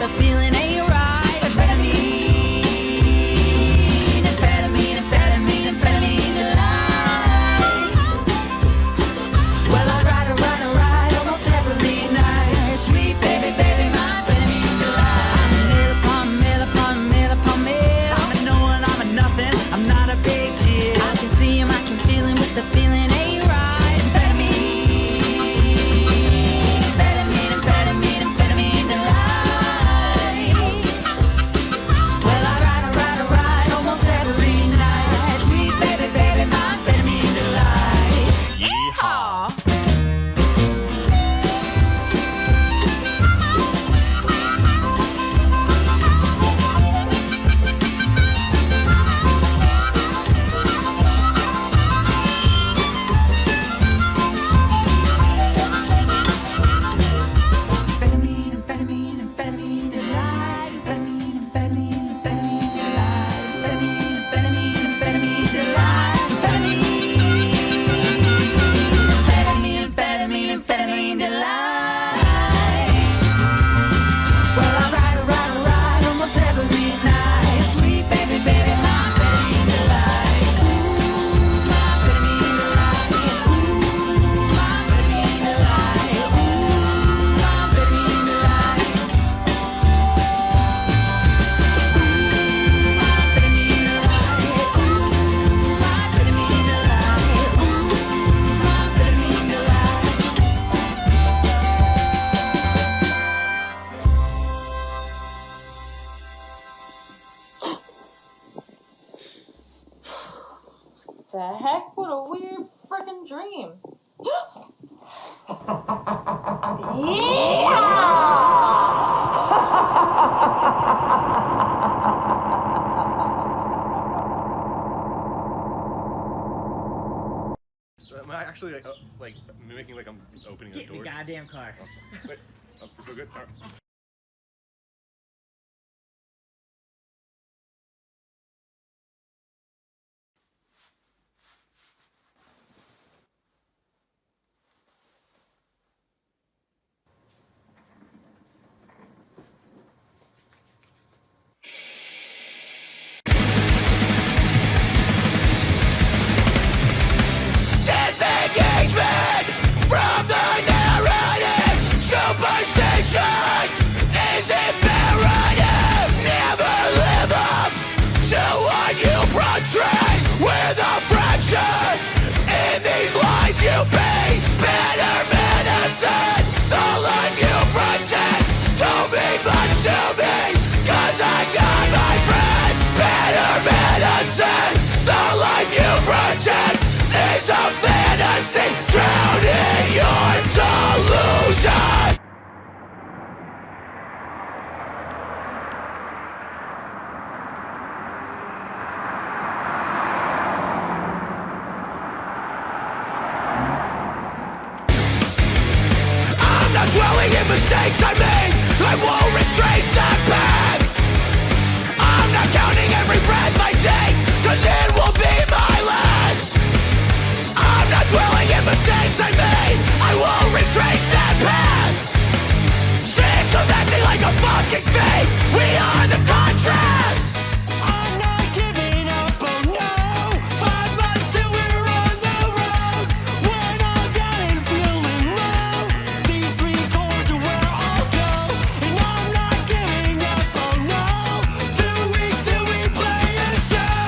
the feeling ain't right. Amphetamine, amphetamine, amphetamine, amphetamine delight. Well, I ride almost every night. Sweet baby, baby, my amphetamine delight. I'm mill upon mill. I'm a no one, I'm a nothing. I'm not a big deal. I can see him, I can feel him, with the feeling ain't right. The heck? What a weird freaking dream. Am I actually like mimicking like I'm opening a door? Get in the goddamn car. Oh, wait. Oh, so good. All right. Disengagement from the narrative. Superstition is imperative. Never live up to what you portray. With a fraction in these lines you pay. Better medicine, the life you protect. Don't mean much to me, cause I got my friends. Better medicine, the life you protect is a fantasy, drown in your delusion. I'm not dwelling in mistakes I made. I won't retrace that path. I'm not counting every breath I take, cause it will be my last. I'm not dwelling in mistakes I made. I won't retrace that path. Sick of acting like a fucking fake. We are the contrast. I'm not giving up, oh no. 5 months that we're on the road. When I'm down and feeling low, these 3 chords are where I'll go. And I'm not giving up, oh no. 2 weeks till we play a show.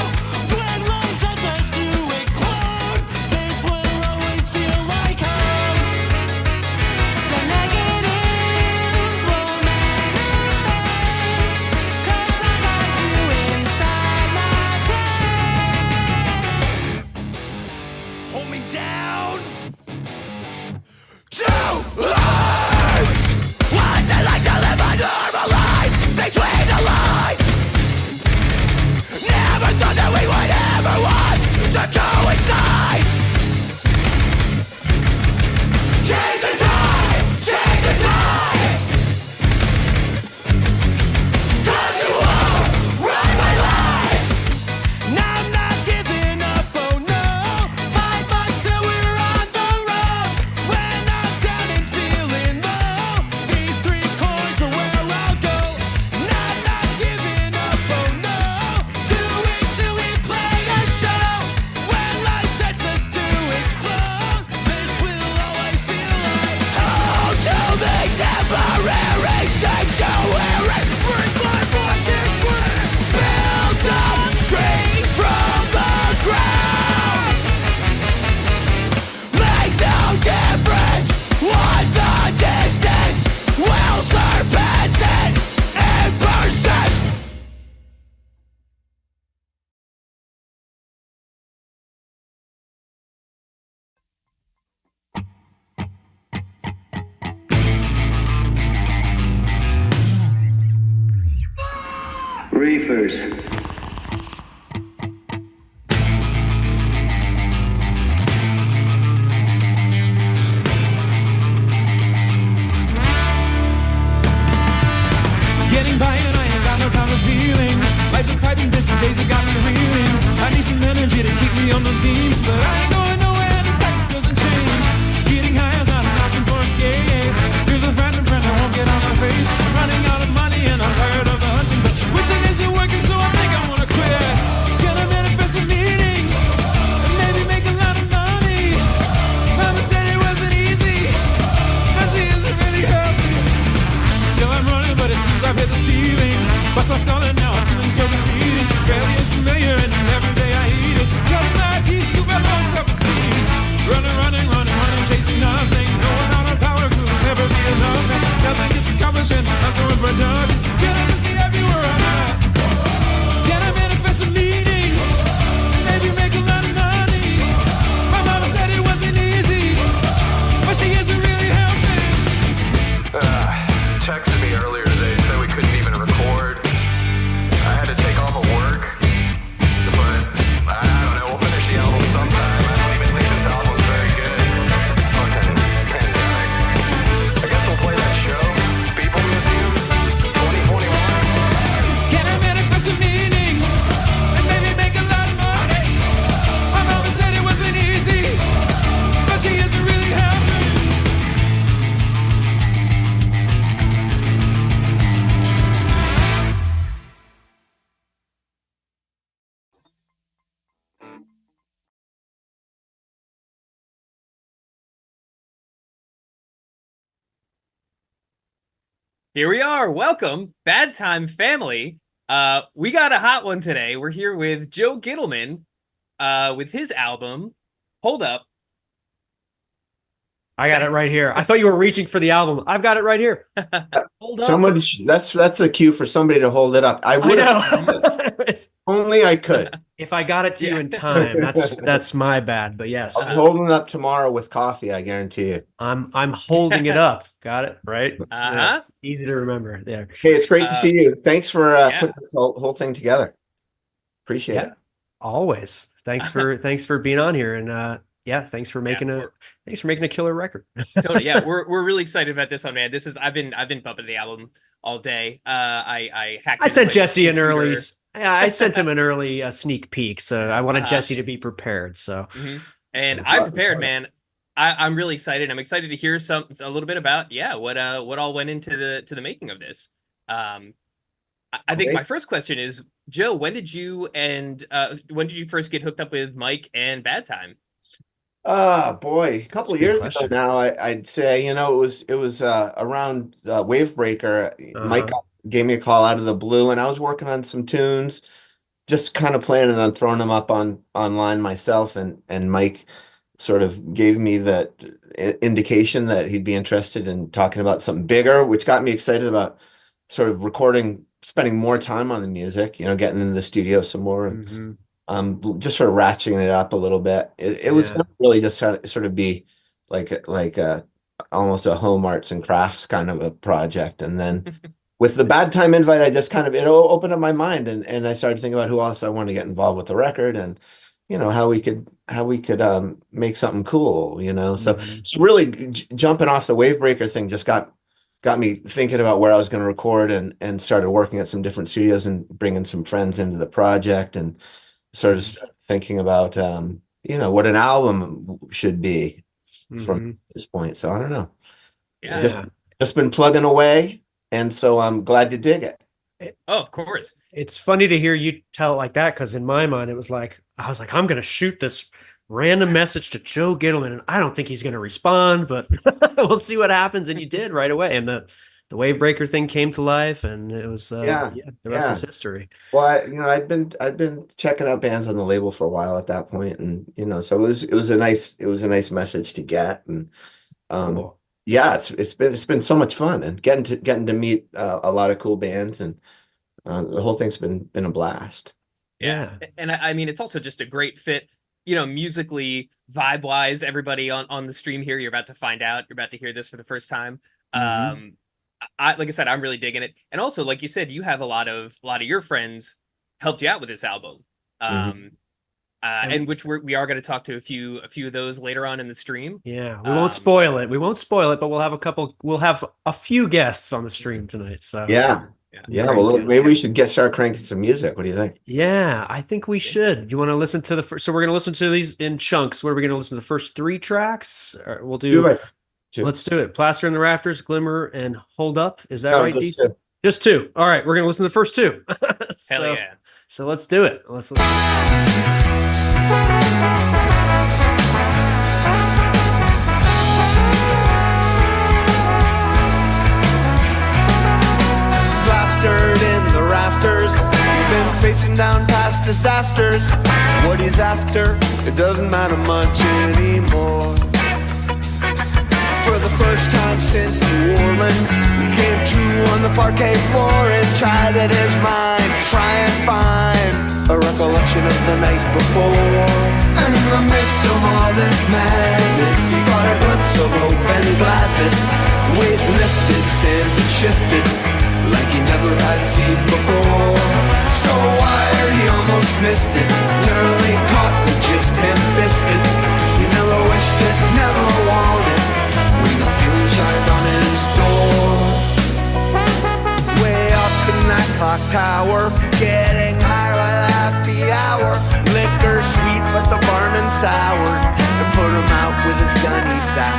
When life sets us to explode, this will always feel like home. The negatives will manifest, 'cause I got first. Getting by and I ain't got no time for feeling. Life's a piping busy, days have got me reeling. I need some energy to keep me on the beam, but I ain't going nowhere, the cycle doesn't change. Getting high is not an option for escape. Here's a friend I won't get on my face. I'm running out of money and I'm tired of the hunting, but wishing isn't working, so I think I wanna quit. Gonna manifest a meeting and maybe make a lot of money. Mama said it wasn't easy, but she isn't really helping. Still I'm running, but it seems I've hit the ceiling. Bust my skull and now I'm feeling so defeated. Failure is familiar and every day I eat it. Cutting my teeth to my low self-esteem. Running, chasing nothing. Going on a power group, never be enough. Nothing gets accomplished and I'm so unproductive. Can I just be everywhere I'm at? Can I manifest a meeting? Maybe make a lot of money. My mama said it wasn't easy, but she isn't really helping. Texted me earlier today, said we couldn't even record. I had to take off of work, but I don't know, we'll finish the album sometime. I don't even think this album's very good. Fucking pandemic. I guess we'll play that show, People With You, 2021. Can I manifest a meaning and maybe make a lot of money? My mama said it wasn't easy, but she isn't really helping. Here we are. Welcome, Bad Time family. We got a hot one today. We're here with Joe GIttleman with his album, Hold Up. I got it right here. I thought you were reaching for the album. I've got it right here. Hold Up. Somebody, that's a cue for somebody to hold it up. I would have know. only I could. If I got it to you in time, that's my bad. But yes, I'll hold it up tomorrow with coffee. I guarantee you. I'm holding it up. Got it right. Uh-huh. Yes, easy to remember. There. Hey, it's great to see you. Thanks for yeah. putting this whole thing together. Appreciate it. Always. Thanks for being on here, and thanks for making a killer record. Totally. Yeah, we're really excited about this one, man. This is I've been bumping the album all day. I sent Jesse an early. I sent him an early sneak peek, so I wanted Jesse to be prepared. So, and I'm prepared, man. I'm really excited. I'm excited to hear a little bit about what all went into the making of this. I think my first question is, Joe, when did you first get hooked up with Mike and Bad Time? Oh boy, a couple of years ago now. I'd say it was around Wavebreaker. Mike gave me a call out of the blue, and I was working on some tunes, just kind of planning on throwing them up online myself, and Mike sort of gave me that indication that he'd be interested in talking about something bigger, which got me excited about sort of spending more time on the music, getting in the studio some more, and just sort of ratcheting it up a little bit. It was gonna really just sort of be like almost a home arts and crafts kind of a project, and then with the Bad Time invite, I just it opened up my mind, and I started thinking about who else I wanted to get involved with the record, and how we could make something cool, so really jumping off the Wavebreaker thing just got me thinking about where I was going to record, and started working at some different studios and bringing some friends into the project, and started thinking about what an album should be from this point. So I don't know, just been plugging away, and so I'm glad to dig it. Oh, of course. It's funny to hear you tell it like that, because in my mind, I was like, I'm going to shoot this random message to Joe GIttleman, and I don't think he's going to respond, but we'll see what happens. And you did right away. And the Wavebreaker thing came to life, and it was, the rest is history. Well, I'd been checking out bands on the label for a while at that point. And, so it was a nice message to get. And, Cool. it's been so much fun, and getting to meet a lot of cool bands, and the whole thing's been a blast. Yeah. And I mean, it's also just a great fit, musically, vibe wise. Everybody on the stream here, you're about to find out, you're about to hear this for the first time. like I said, I'm really digging it. And also, like you said, you have a lot of your friends helped you out with this album. And which we are going to talk to a few of those later on in the stream. Yeah, we won't spoil it. We won't spoil it, but we'll have a few guests on the stream tonight. So Yeah. Well, maybe we should start cranking some music. What do you think? Yeah, I think we should. You want to listen to the first? So we're going to listen to these in chunks. What are we going to listen to? The first 3 tracks? We'll do it. Let's do it. Plaster in the Rafters, Glimmer, and Hold Up. Is that right, DC? Just 2. All right, we're going to listen to the first 2. Hell yeah. So let's do it. Let's listen. Plastered in the rafters, he's been facing down past disasters. What he's after, it doesn't matter much anymore. For the first time since New Orleans, he came to on the parquet floor and tried in his mind to try and find a recollection of the night before. And in the midst of all this madness, he caught a glimpse of hope and gladness. Weight lifted, sands had shifted like he never had seen before. So wired, he almost missed it, nearly caught the gist, hand-fisted. He never wished it, never wanted, when the feeling shined on his door. Way up in that clock tower, getting high by the happy hour. Liquor sweet, but the barman soured and put him out with his gun he sat.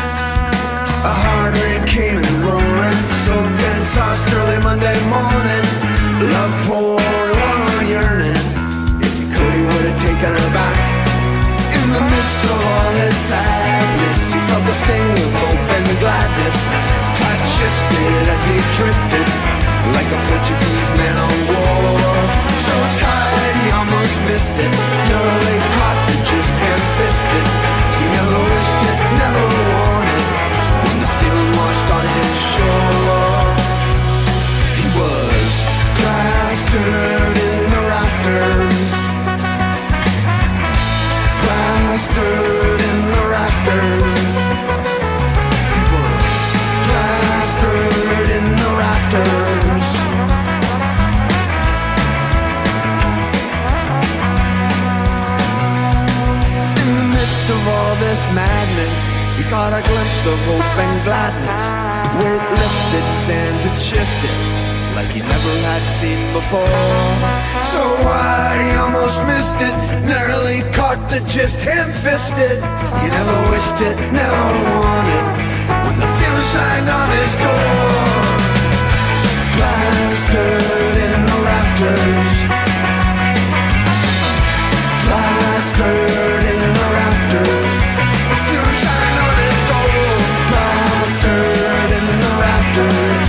A hard rain came and roaring, soaking sauce early Monday morning. Love poured, one yearning. If he could, he would have taken her back. In the midst of all his sadness, he felt the sting of hope and gladness. Tide shifted as he drifted, like a Portuguese man on war. So tired, he almost missed it, nearly caught the gist, hand-fisted. He never wished it, never wanted, when the feeling washed on his shore. He was plastered in the rafters, plastered in the rafters. He was plastered in the rafters. In the midst of all this madness, he caught a glimpse of hope and gladness. Weight lifted, sands had shifted, like he never had seen before. So wide he almost missed it, nearly caught the gist, hand-fisted. He never wished it, never wanted, when the feeling shined on his door. Plastered in the rafters, plastered in the rafters. The feeling shined on his door. Plastered in the rafters.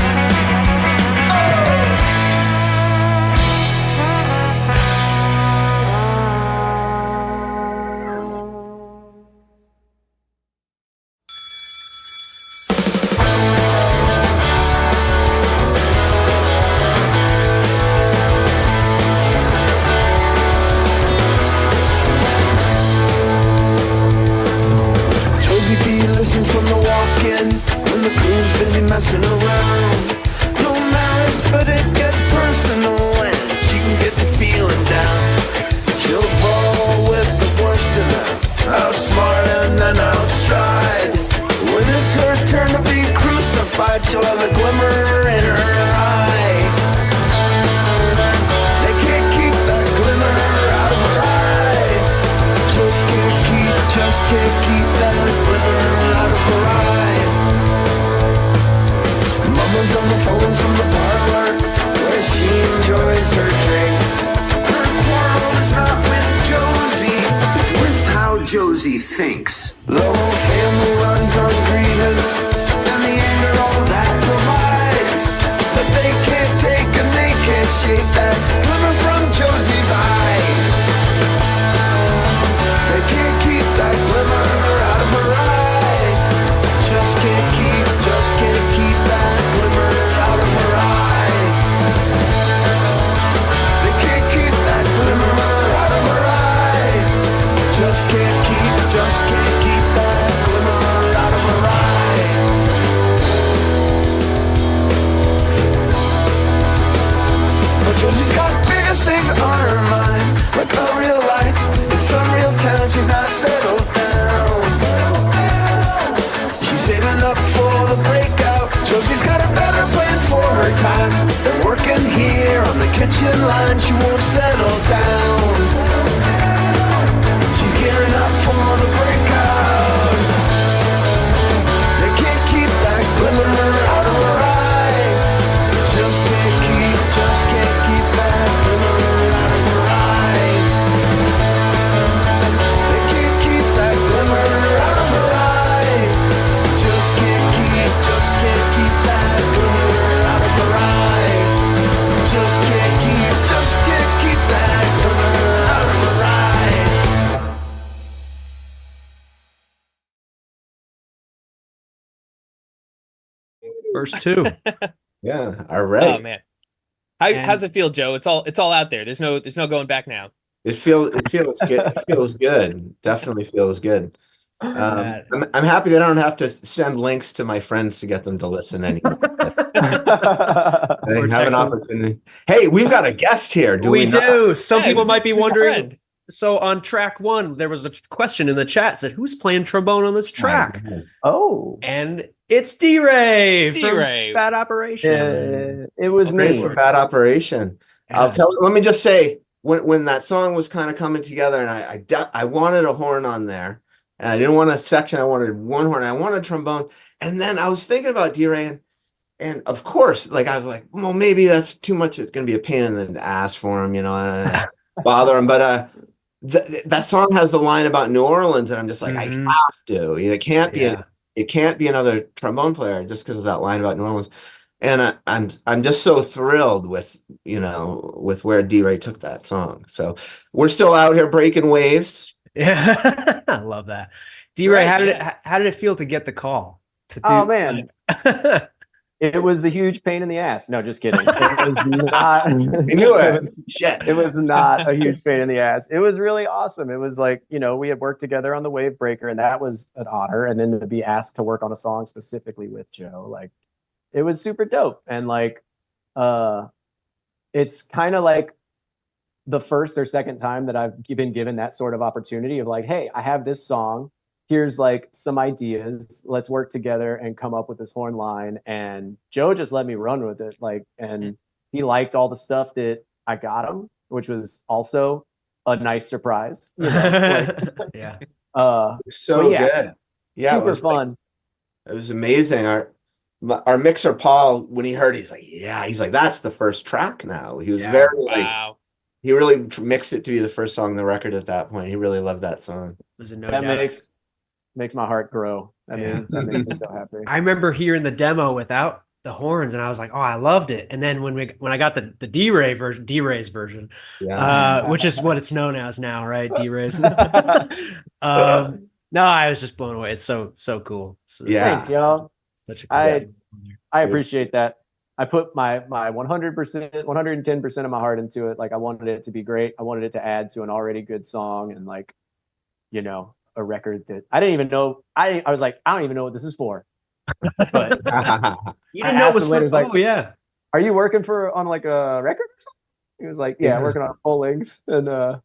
Josie B listens from the walk-in when the crew's busy messing around. No malice, but it gets personal when she can get to feeling down. She'll brawl with the worst of them, outsmart and then outstride. When it's her turn to be crucified, she'll have a glimmer in her eye. They can't keep that glimmer out of her eye. Just can't keep that glimmer out of her eye. Mama's on the phone from the parlor where she enjoys her drinks. Her quarrel is not with Josie, it's with how Josie thinks. The whole family runs on grievance and the anger all that provides. But they can't take and they can't shake that glimmer from Josie's eye. They can't keep that glimmer out of her eye. Just can't keep that glimmer out of her eye. They can't keep that glimmer out of her eye. Just can't keep that glimmer out of her eye. time. They're working here on the kitchen line. She won't settle down. She's gearing up for the breakout. They can't keep that glimmer out of her eye. Just can't keep that glimmer out of her eye. They can't keep that glimmer out of her eye. Just can't keep that glimmer out of her eye. Just can't keep that glimmer out of her eye. Verse 2. Yeah. All right. Oh man. How's it feel, Joe? It's all out there. There's no going back now. It feels good. It feels good. Definitely feels good. I'm happy that I don't have to send links to my friends to get them to listen anymore. They have an opportunity. Hey, we've got a guest here. Do we not? do. Some Yeah, people who's- might be who's your wondering. friend? So on track 1, there was a question in the chat said, "Who's playing trombone on this track?" Oh, And it's D-Ray from D-Ray. Bad Operation. it was Great me. for Bad Operation. Yes. Let me just say, when that song was kind of coming together, and I wanted a horn on there, and I didn't want a section. I wanted one horn. I wanted trombone, and then I was thinking about D-Ray, and of course, like I was like, well, maybe that's too much. It's going to be a pain in the ass for him, and bother him. But that song has the line about New Orleans, and I'm just like, I have to. It can't be. It can't be another trombone player just because of that line about New Orleans. And I'm just so thrilled with where D-Ray took that song. So we're still out here breaking waves. Yeah, I love that. D-Ray, how did it feel to get the call? Oh man, it was a huge pain in the ass. No, just kidding. It was not. I knew it. It was not a huge pain in the ass. It was really awesome. It was like, we had worked together on the Wave Breaker, and that was an honor. And then to be asked to work on a song specifically with Joe, like, it was super dope. And like, it's kind of like the first or second time that I've been given that sort of opportunity of like, hey, I have this song. Here's like some ideas. Let's work together and come up with this horn line. And Joe just let me run with it. Like, and he liked all the stuff that I got him, which was also a nice surprise. Yeah. So good. Yeah, super fun. It was amazing. Our mixer Paul, when he heard, he's like, that's the first track now. He was very wow. He really mixed it to be the first song on the record at that point. He really loved that song. There's no That doubt. makes my heart grow. That makes me so happy. I remember hearing the demo without the horns, and I was like, "Oh, I loved it." And then when I got the D-Ray's version, which is what it's known as now, right? D-Ray's. No, I was just blown away. It's so cool. Thanks, y'all. Such a cool I appreciate that. I put my 100%, 110% of my heart into it. Like, I wanted it to be great. I wanted it to add to an already good song, and like, a record that I didn't even know. I was like, I don't even know what this is for. But you didn't know it was later, like, oh yeah. Are you working on like a record or something? He was like, yeah, working on a full length. And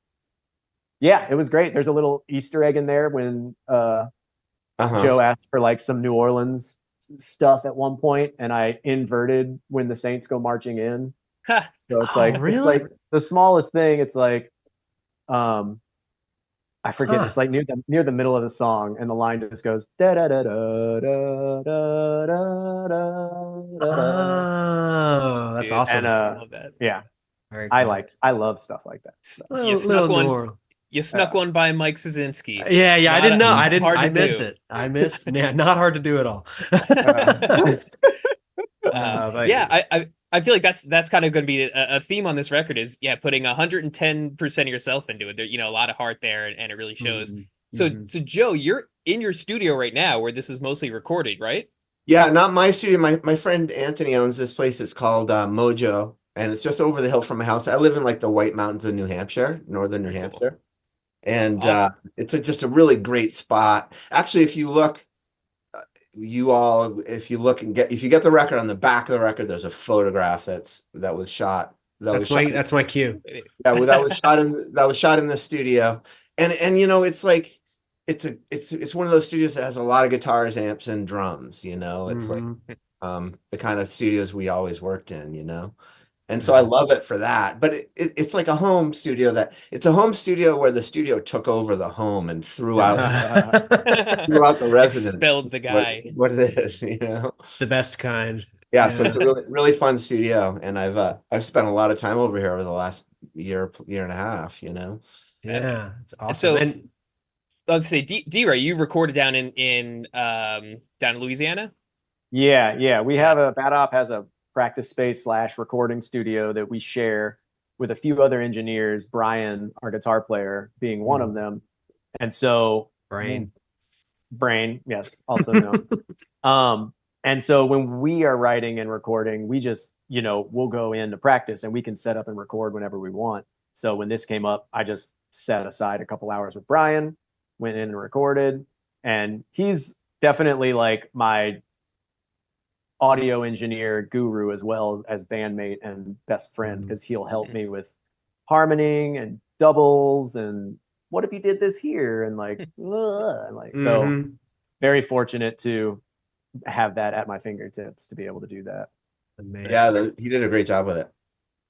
yeah, it was great. There's a little Easter egg in there when Joe asked for like some New Orleans stuff at one point, and I inverted when the Saints go marching in. So it's like, really? It's like the smallest thing. It's like, I forget. It's like near the middle of the song, and the line just goes da da da da da da da da. Oh, that's awesome. And I love that. yeah, Very cool. I love stuff like that. You snuck one. You snuck one by Mike Szynski. Yeah, I didn't know. I missed do. it. I missed. Yeah, not hard to do at all. I feel like that's kind of going to be a theme on this record is putting 110% of yourself into it. There, a lot of heart there, and it really shows. So Joe, you're in your studio right now where this is mostly recorded, right? Yeah, not my studio. My friend Anthony owns this place. It's called Mojo, and it's just over the hill from my house. I live in like the White Mountains of New Hampshire, northern New Hampshire, and it's just a really great spot. Actually, if you look. If you get the record, on the back of the record, there's a photograph that was shot. That's my cue. Yeah, well, that was shot in the studio, and it's like it's one of those studios that has a lot of guitars, amps, and drums. It's like the kind of studios we always worked in, you know. And so I love it for that. But it's like a home studio it's a home studio where the studio took over the home and threw out the resident. Expelled the guy. What it is, you know. The best kind. Yeah, so it's a really fun studio, and I've spent a lot of time over here over the last year and a half, you know. Yeah, it's awesome. So, And I was gonna say, D-Ray, you recorded down in Louisiana? Yeah. We have Bad Op has a practice space / recording studio that we share with a few other engineers, Brian, our guitar player, being one of them. And so Brain, yes, also known. And so when we are writing and recording, we just, we'll go into practice and we can set up and record whenever we want. So when this came up, I just set aside a couple hours with Brian, went in and recorded, and he's definitely like my audio engineer guru as well as bandmate and best friend, because he'll help me with harmoning and doubles and what if you did this here and so very fortunate to have that at my fingertips to be able to do that. amazing. Yeah, he did a great job with it.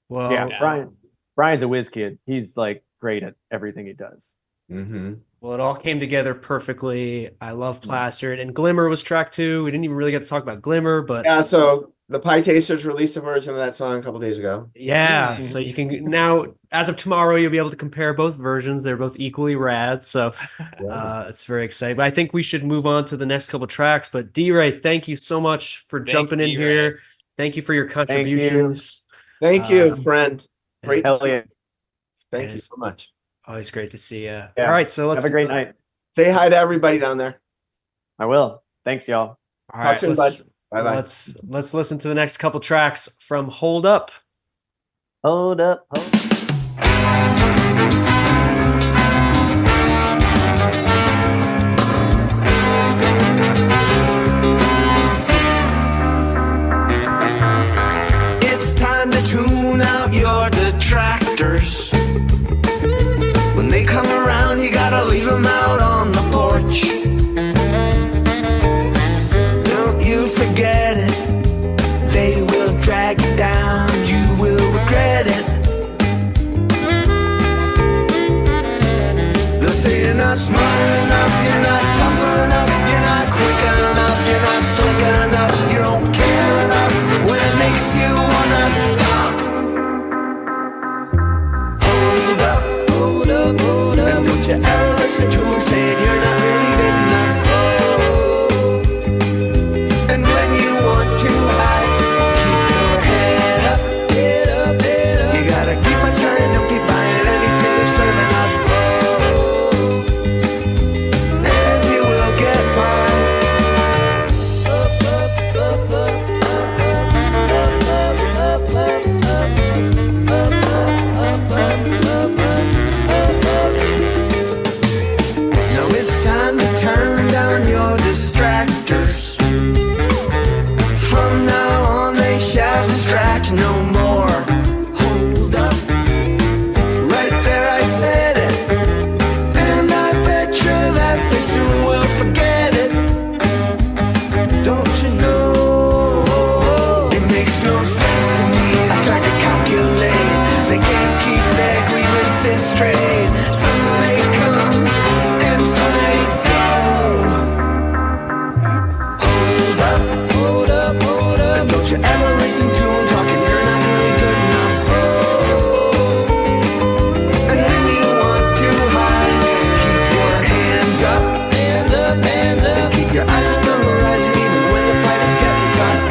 Well, Yeah, Brian's a whiz kid. He's like great at everything he does. Well, it all came together perfectly. I love Plastered, and Glimmer was track 2. We didn't even really get to talk about Glimmer, but Yeah, so the Pie Tasters released a version of that song a couple days ago. yeah, so you can now, as of tomorrow, you'll be able to compare both versions. They're both equally rad, so it's very exciting. But I think we should move on to the next couple tracks. But D-Ray, thank you so much for jumping in here. Thank you for your contributions. Thank you, friend. Great to Hell see yeah. you. Thank you so much. Always great to see you. Yeah. All right, so let's Have a great night. Say hi to everybody down there. I will. Thanks, y'all. All Talk right, soon, bud. Bye-bye. Let's listen to the next couple tracks from Hold Up. Hold up. It's time to tune out your detractors. When they come around, you gotta leave them out on the porch. Don't you forget it. They will drag you down, you will regret it. They'll say you're not smart enough, you're not tough enough, you're not quick enough, you're not slick enough, you don't care enough when it makes you wanna stop. Hold up, hold up, hold up. And don't you ever listen to them saying you're not really good enough. And when you want to hide, keep your head up. Head up, head up. You gotta keep on trying, don't keep buying anything they're serving up. And you will get by. Now it's time to turn down your distractors. From now on they shall distract no more. Hold up. Right there I said it. And I bet you that they soon will forget it. Don't you know? It makes no sense to me. I tried to calculate. They can't keep their grievances straight. Some they come and some they go. Hold up, hold up, hold up. And don't you ever listen to them talking you're not really good enough. And when you want to hide, keep your hands up. Hands up, hands up. Keep your eyes on the horizon even when the fight is getting tough.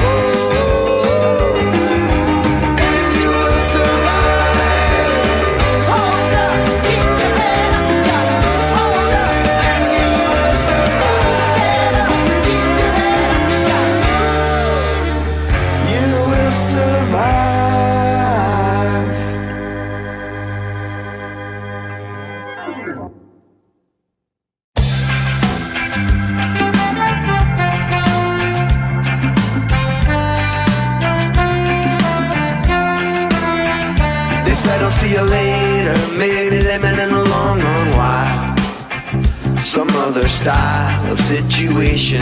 And you will survive. Hold up, keep your head up, you gotta hold up. And you will survive. Get up, keep your head up, you gotta. You will survive. They said I'll see you later. Maybe they meant in a long, long while. Some other style of situation.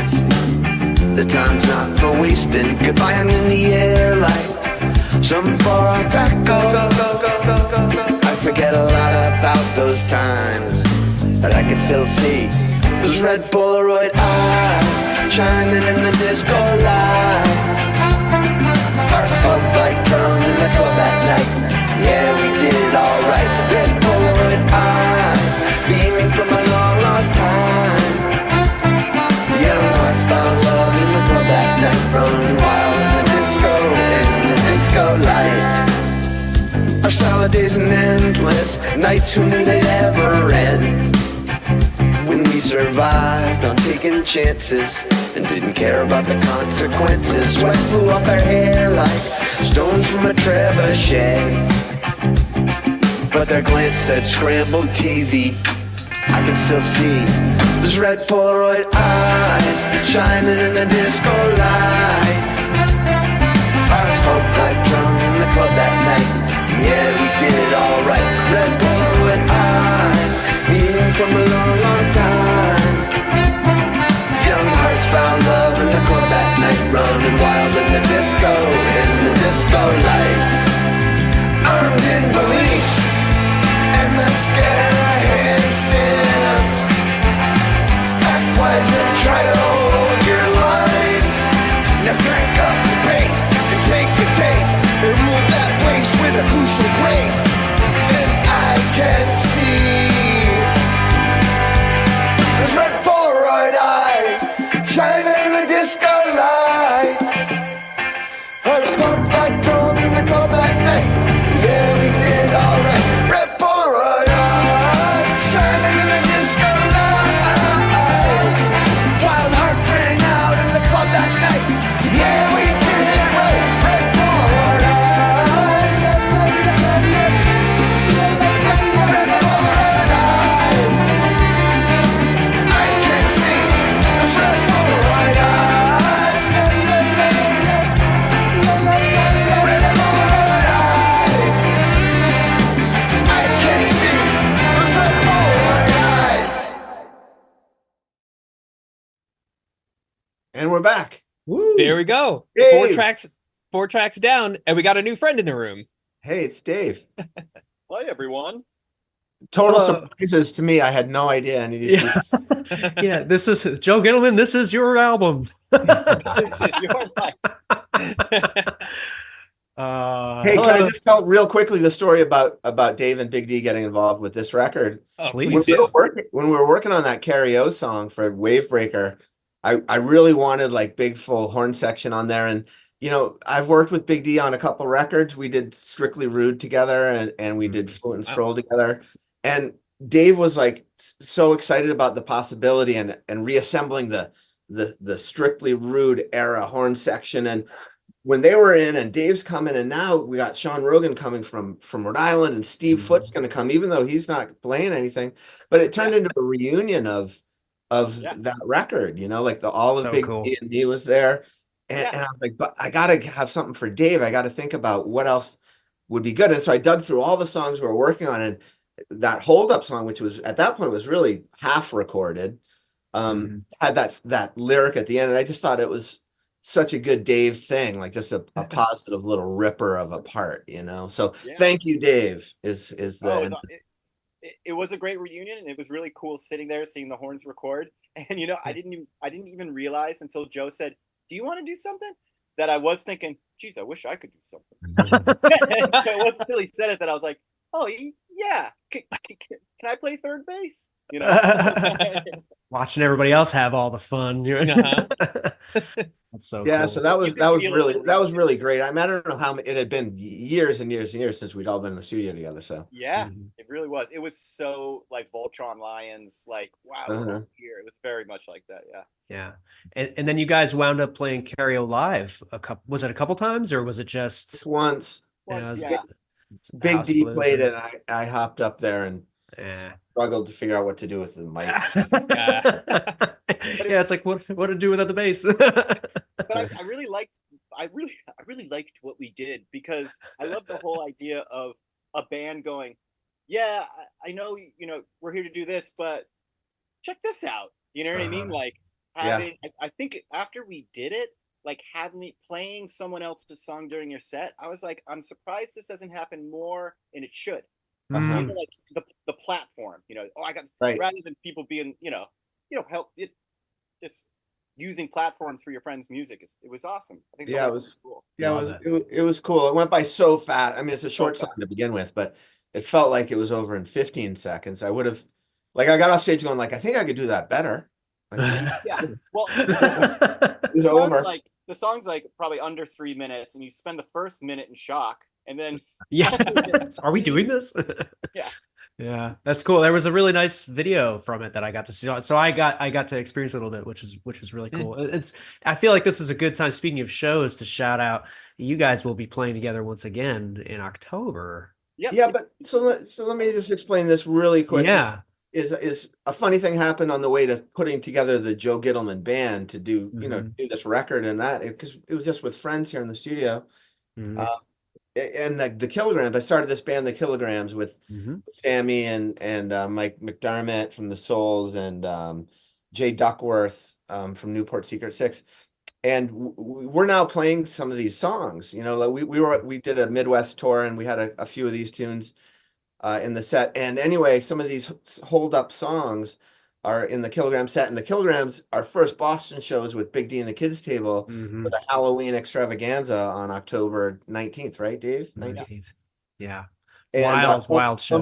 The time's not for wasting. Goodbye, I'm in the air like some far off echo. I forget a lot about those times, but I can still see those red Polaroid eyes shining in the disco lights. Hearts pump like drums in the club at night. Yeah, we did alright. Red Polaroid eyes beaming from a long lost time. Young hearts found love in the club that night, running wild in the disco lights. Our salad days and endless nights, who knew they'd ever end? When we survived on taking chances and didn't care about the consequences. Sweat flew off our hair like stones from a trebuchet, but their glance said scrambled TV. I can still see those red Polaroid eyes shining in the disco lights. Ours poked like drums in the club that night. Yeah, we did alright. Red Polaroid eyes beaming from a long, long time. Young hearts found love in the club that night, running wild in the disco lights. Armed in belief and the scare handstands. Act wise and try to hold your line. Now crank up the pace and take a taste and rule that place with a crucial grace. And I can see those red Polaroid eyes shining in the disco lights. Hearts pump like drum in the club at night. Yeah, we did alright. Red Polaroid eyes shining in the disco lights. Wild hearts rang out in the club that night. Yeah, we did it right. Red Polaroid eyes. Red Polaroid eyes. I can see those red Polaroid eyes. Red Polaroid eyes. I can see those red Polaroid eyes. And we're back. Woo. There we go. Dave. Four tracks down, and we got a new friend in the room. Hey, it's Dave. Hi, everyone. Total Hello. surprises to me. I had no idea any of these people. Yeah, this is Joe GIttleman. This is your album. This is your life. Hey, can I hello. just tell real quickly the story about Dave and Big D getting involved with this record? Oh, Please. When we were working on that Karaoke song for Wavebreaker, I really wanted like big full horn section on there. And you know, I've worked with Big D on a couple records. We did Strictly Rude together, and we did Fluent and Stroll together. And Dave was like so excited about the possibility and reassembling the Strictly Rude era horn section. And when they were in and Dave's coming, and now we got Sean Rogan coming from Rhode Island, and Steve Foot's going to come, even though he's not playing anything. But it turned into a reunion of that record, you know, like all of So Big cool. D and me was there. And I was like, but I got to have something for Dave. I got to think about what else would be good. And so I dug through all the songs we were working on, and that Hold Up song, which was at that point was really half recorded, had that lyric at the end. And I just thought it was such a good Dave thing, like just a positive little ripper of a part, you know? So thank you, Dave, is the... It was a great reunion, and it was really cool sitting there seeing the horns record. And you know, I didn't even realize until Joe said, "Do you want to do something?" that I was thinking, "Geez, I wish I could do something." It wasn't until he said it that I was like, "Oh yeah, can I play third base?" You know, Watching everybody else have all the fun. That's so cool. So that was really great. I mean, I don't know how it had been years and years and years since we'd all been in the studio together. So it really was. It was so like Voltron Lions, like wow, we're here. It was very much like that. Yeah. And then you guys wound up playing Karaoke live was it a couple times, or was it just once? Yeah. Big D played it, and I hopped up there and struggled to figure out what to do with the mic. It's like what to do without the bass. But I really liked what we did, because I love the whole idea of a band going, yeah, I know, you know, we're here to do this, but check this out. You know what I mean? Like having I think after we did it, like playing someone else's song during your set, I was like, I'm surprised this doesn't happen more, and it should. Uh-huh. Like the platform, oh, I got Right. rather than people being, help it just using platforms for your friends' music. It was awesome. I think the Yeah, whole it thing was cool. yeah, Love it was cool. It went by so fast. I mean, it's a So short song fast. to begin with, but it felt like it was over in 15 seconds. I would have like I got off stage going like, I think I could do that better. Like, Yeah. Well, it was over. the song's like probably under 3 minutes, and you spend the first minute in shock, and then Yeah. Are we doing this? yeah. Yeah, that's cool. There was a really nice video from it that I got to see. So I got to experience it a little bit, which was really cool. It's I feel like this is a good time, speaking of shows, to shout out you guys will be playing together once again in October. Yep. Yeah, but so let me just explain this really quick. Yeah. Is a funny thing happened on the way to putting together the Joe GIttleman band to do, do this record, and that because it was just with friends here in the studio. Mhm. And the Kilograms, I started this band, the Kilograms, with Sammy and Mike McDermott from the Souls and Jay Duckworth from Newport Secret Six, and we're now playing some of these songs. Like we did a Midwest tour, and we had a few of these tunes in the set. And anyway, some of these hold up songs are in the Kilogram set, and the Kilograms, our first Boston shows with Big D and the Kids Table for the Halloween extravaganza on October 19th, right, Dave? 19th. Yeah. And Wild show.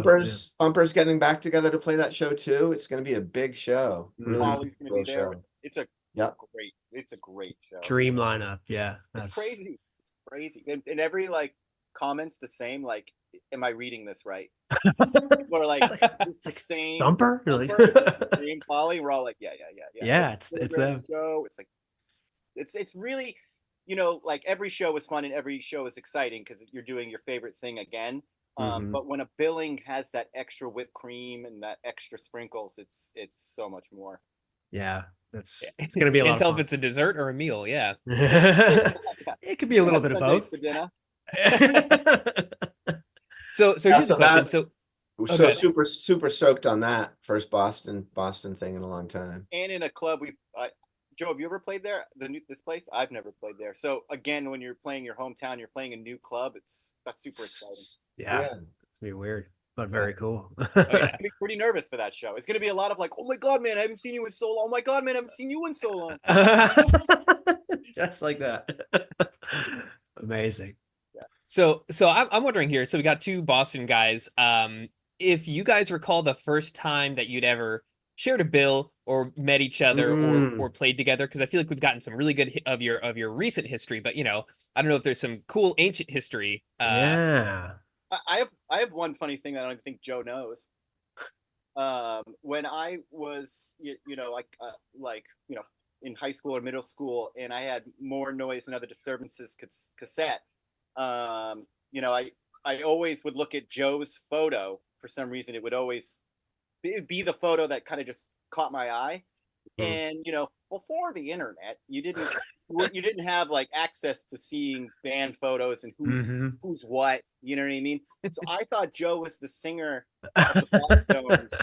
Bumpers getting back together to play that show too. It's going to be a big show. Really Holly's going to be there. show. It's a great show. Dream lineup. Yeah. It's crazy. It's crazy. And every comments the same, like, am I reading this right? People are like, it's the same Thumper? It's the same Polly. We're all like, yeah. Yeah, it's them. Show. It's like it's really, like every show is fun and every show is exciting because you're doing your favorite thing again. But when a billing has that extra whipped cream and that extra sprinkles, it's so much more. Yeah, it's gonna be a lot Can't of tell fun. if it's a dessert or a meal. Yeah. It could be a little bit of Sundays both. for dinner. So here's the question. So super stoked on that first Boston thing in a long time. And in a club, Joe, have you ever played there? This place? I've never played there. So again, when you're playing your hometown, you're playing a new club. That's super exciting. Yeah, it's gonna be weird, but very cool. Oh, yeah. I'm pretty nervous for that show. It's gonna be a lot of like, oh my god, man, I haven't seen you in so long. Oh my god, man, I haven't seen you in so long. Just like that. Amazing. Yeah. So I'm wondering here. So we got two Boston guys. If you guys recall the first time that you'd ever shared a bill or met each other or played together, because I feel like we've gotten some really good of your recent history, but I don't know if there's some cool ancient history. Yeah. I have one funny thing that I don't even think Joe knows. When I was in high school or middle school, and I had More Noise and Other Disturbances cassette. I always would look at Joe's photo for some reason. It would be the photo that kind of just caught my eye. And before the internet, you didn't have like access to seeing band photos and who's what. You know what I mean? So I thought Joe was the singer of the Boston's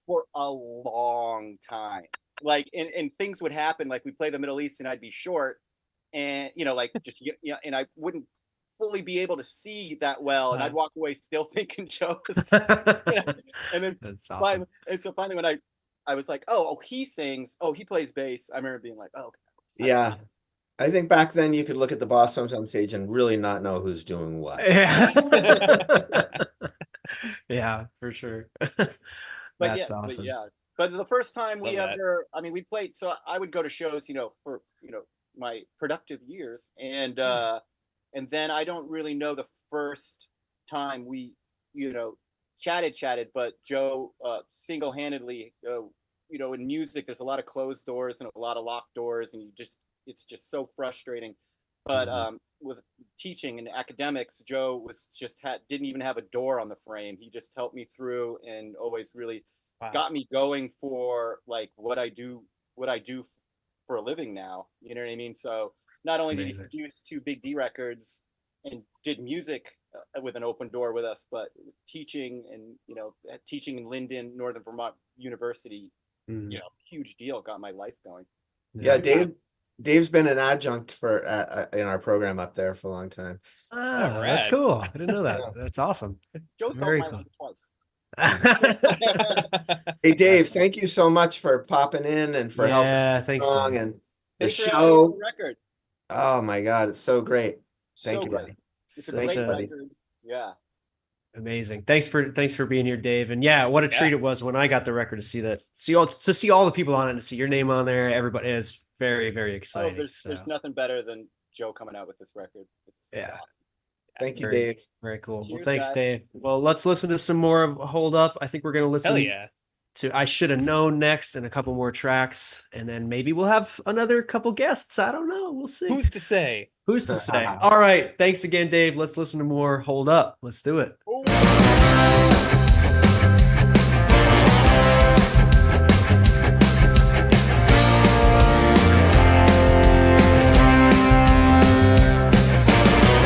for a long time. Like, and things would happen. Like, we play the Middle East, and I'd be short, and and I wouldn't fully be able to see that well, and I'd walk away still thinking Joe was. And then That's awesome. And so finally, when I was like, oh, he sings, oh, he plays bass. I remember being like, oh, okay. Yeah. I think back then you could look at the Boston's on stage and really not know who's doing what. Yeah. Yeah, for sure. That's awesome. But the first time we played, so I would go to shows, for my productive years, and then I don't really know the first time we, chatted, but Joe single-handedly, in music, there's a lot of closed doors and a lot of locked doors, and it's just so frustrating. But with teaching and academics, Joe didn't even have a door on the frame. He just helped me through and always really got me going for like what I do for a living now. You know what I mean? So not only did he produce 2 Big D records and did music with an open door with us, but teaching in Linden, Northern Vermont University, huge deal, got my life going. Yeah, Dave's been an adjunct for in our program up there for a long time. Ah, that's cool. I didn't know that. That's awesome. Joe solved Very my cool. life twice. Hey Dave, thank you so much for popping in and for helping thanks, along Dave. and the Thanks for having me on show. the record. Oh my God, it's so great. Thank So you, good. buddy. It's a Such great a- record. Yeah. Amazing. Thanks for being here, Dave. And yeah, what a treat it was when I got the record to see all the people on it, and to see your name on there. Everybody is very, very Oh, exciting. there's nothing better than Joe coming out with this record. It's awesome. Thank you, very, Dave. Very cool. Cheers, well, thanks, guys. Dave. Well, let's listen to some more of Hold Up. I think we're gonna listen Hell yeah. to I Should Have Known next, and a couple more tracks, and then maybe we'll have another couple guests. I don't know. We'll see. Who's to say? Who's to say? All right. Thanks again, Dave. Let's listen to more Hold Up. Let's do it.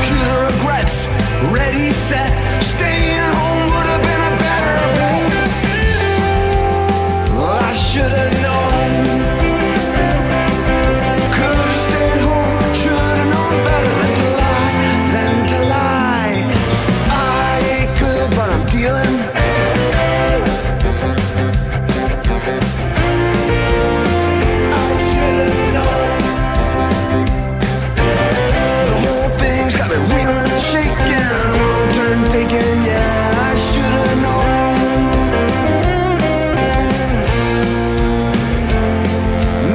Pure regrets, ready, set. Staying home would have been a better bet. Well, I should have known. Could have stayed home. Should have known better than to lie. I ain't good, but I'm dealing. I should have known. The whole thing's got me reeling and shaking. Wrong turn taken, yeah, I should have known.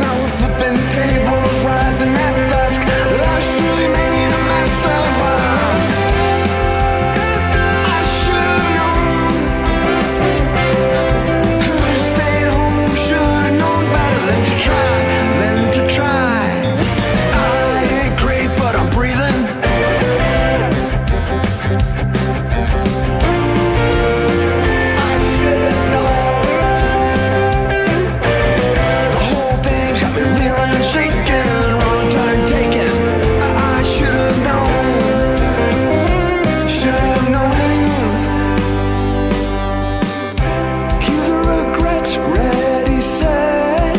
Now we're flipping tables, rising at dusk. Life's really made a mess of us. I should have known. Could have stayed home, should have known better than to try. I ain't great, but I'm breathing. I should have known. The whole thing's got me reeling and shaking. Wrong turn taken. I should have known. Should have known. Cue the regrets, ready, set.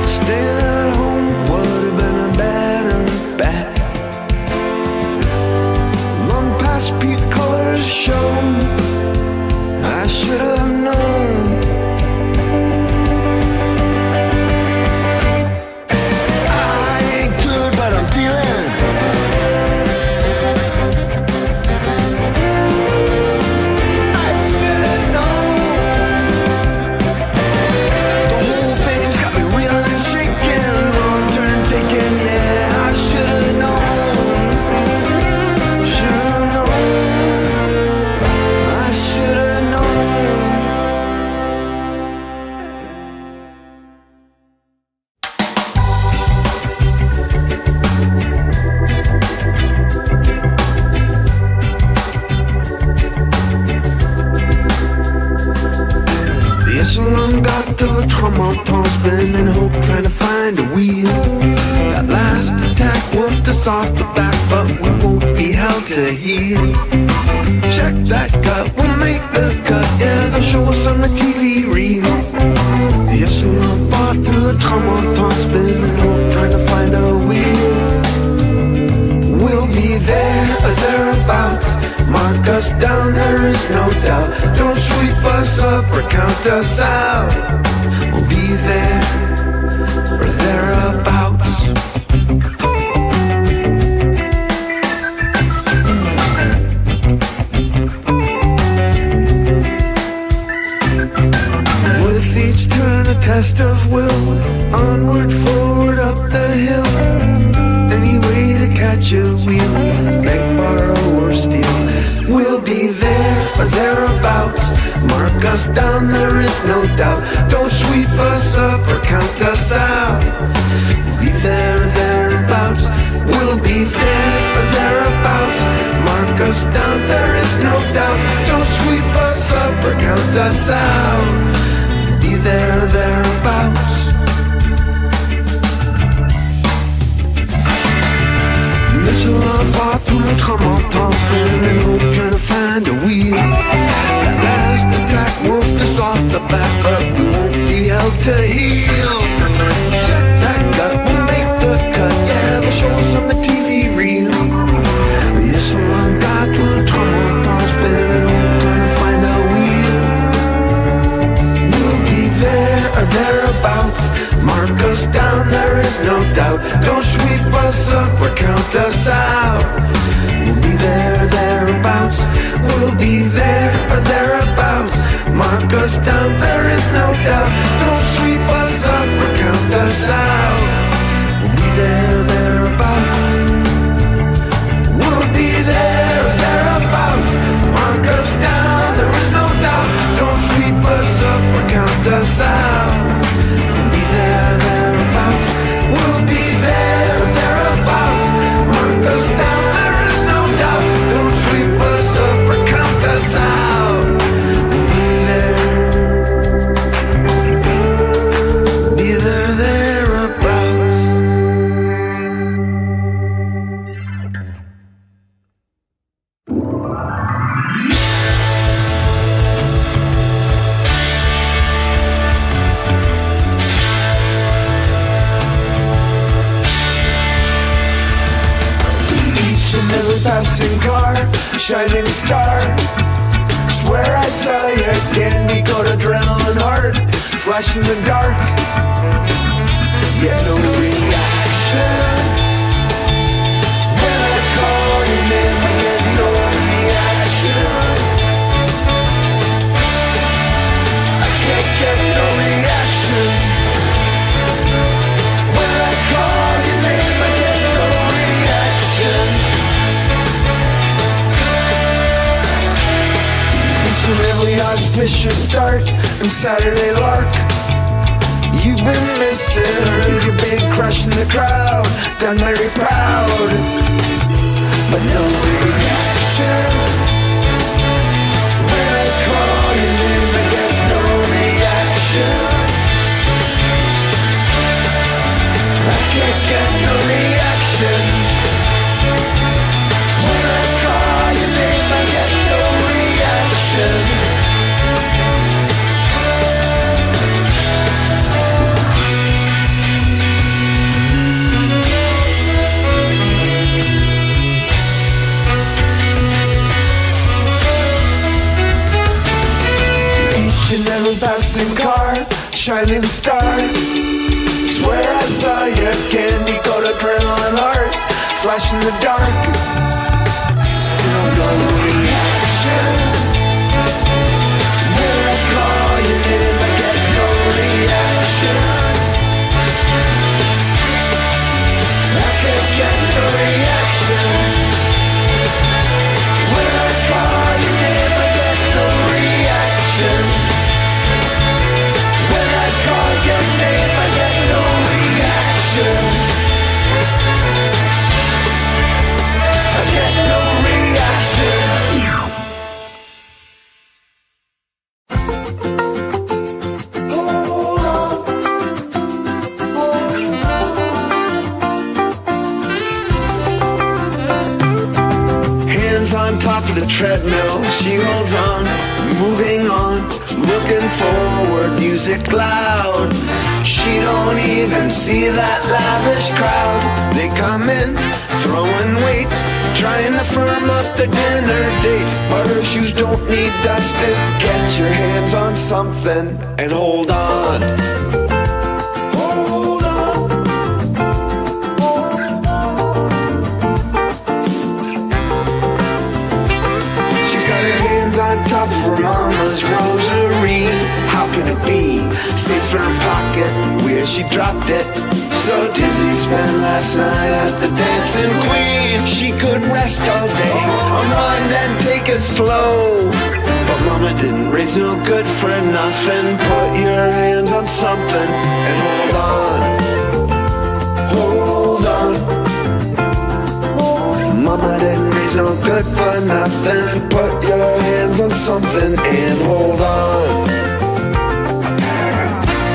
Staying at home would have been a better bet. Long past peak colors shown. I should have known. I ain't good, but I'm dealing. I should have known. The whole thing's got me reeling and shaking. Wrong turn taken, yeah, I should have known. Should have known. I should have known. The echelon got to a tremblement, spinning hope, trying to find a wheel. That last attack wolfed us off the back, but we won't be held to heel. Check that gut, we'll make the cut, yeah, they'll show us on the TV reel. The echelon fought through the tremblement, spinning hope, trying to find a wheel. We'll be there or thereabouts. Mark us down, there is no doubt. Don't sweep us up or count us out. We'll be there or thereabouts. With each turn a test of will, onward, forward, up the hill. Any way to catch a wheel, beg, borrow, or steal. We'll be there or thereabouts. Mark us down, there is no doubt. Don't sweep us up or count us out. We'll be there or thereabouts. We'll be there or thereabouts. Mark us down, there is no doubt. Don't sweep us up or count us out. Be there or thereabouts. The echelon fought through the tremblement, spinning hope, trying to find a wheel. That last attack wolfed us off the back, but we won't be held to heal. Check that gut, we'll make the cut. Yeah, we'll show us on the TV reel. Yes, I'm on back to the tunnel, thoughts spinning, trying to find a wheel. We'll be there or thereabouts. Mark us down, there is no doubt. Don't sweep us up or count us out. We'll be there, thereabouts. We'll be there or thereabouts. Mark us down, there is no doubt. Don't sweep us up or count us out. We'll be there, thereabouts. We'll be there or thereabouts. Mark us down, there is no doubt. Don't sweep us up or count us out. We'll be there, thereabouts. We'll be there or thereabouts. Mark us down, there is no doubt. Don't sweep us up or count us out. We'll be there. Be there, thereabouts. Each and every passing car, shining star. Swear I saw your candy coat adrenaline heart, flash in the dark. Yet no reaction. When I call your name, I get no reaction. I can't get no reaction. When I call your name, I get no reaction. Each and every auspicious start and Saturday lark. You've been missing, heard your big crush in the crowd, done very proud, but no reaction. When I call your name, I get no reaction. I can't get no reaction. When I call your name, I get no reaction. Each and every passing car, shining star. Swear I saw your candy coat adrenaline heart, flash in the dark. Still no reaction. When I call your name, I get no reaction. I can't get no reaction. When I call your name, I get no reaction. When I call your name, I get no reaction. I get no reaction. Hold on. Hands on top of the treadmill, she holds on, moving on, looking forward, music loud. She don't even see that lavish crowd. They come in, throwing weights, trying to firm up the dinner date. But her shoes don't need dusted. Get your hands on something and hold on. Hold on. She's got her hands on top of her mama's rosary. How can it be? Safe in her pocket, where she dropped it. So dizzy, spent last night at the Dancing Queen. She could rest all day, unwind and take it slow. But mama didn't raise no good for nothing. Put your hands on something and hold on. Hold on. Mama didn't raise no good for nothing. Put your hands on something and hold on.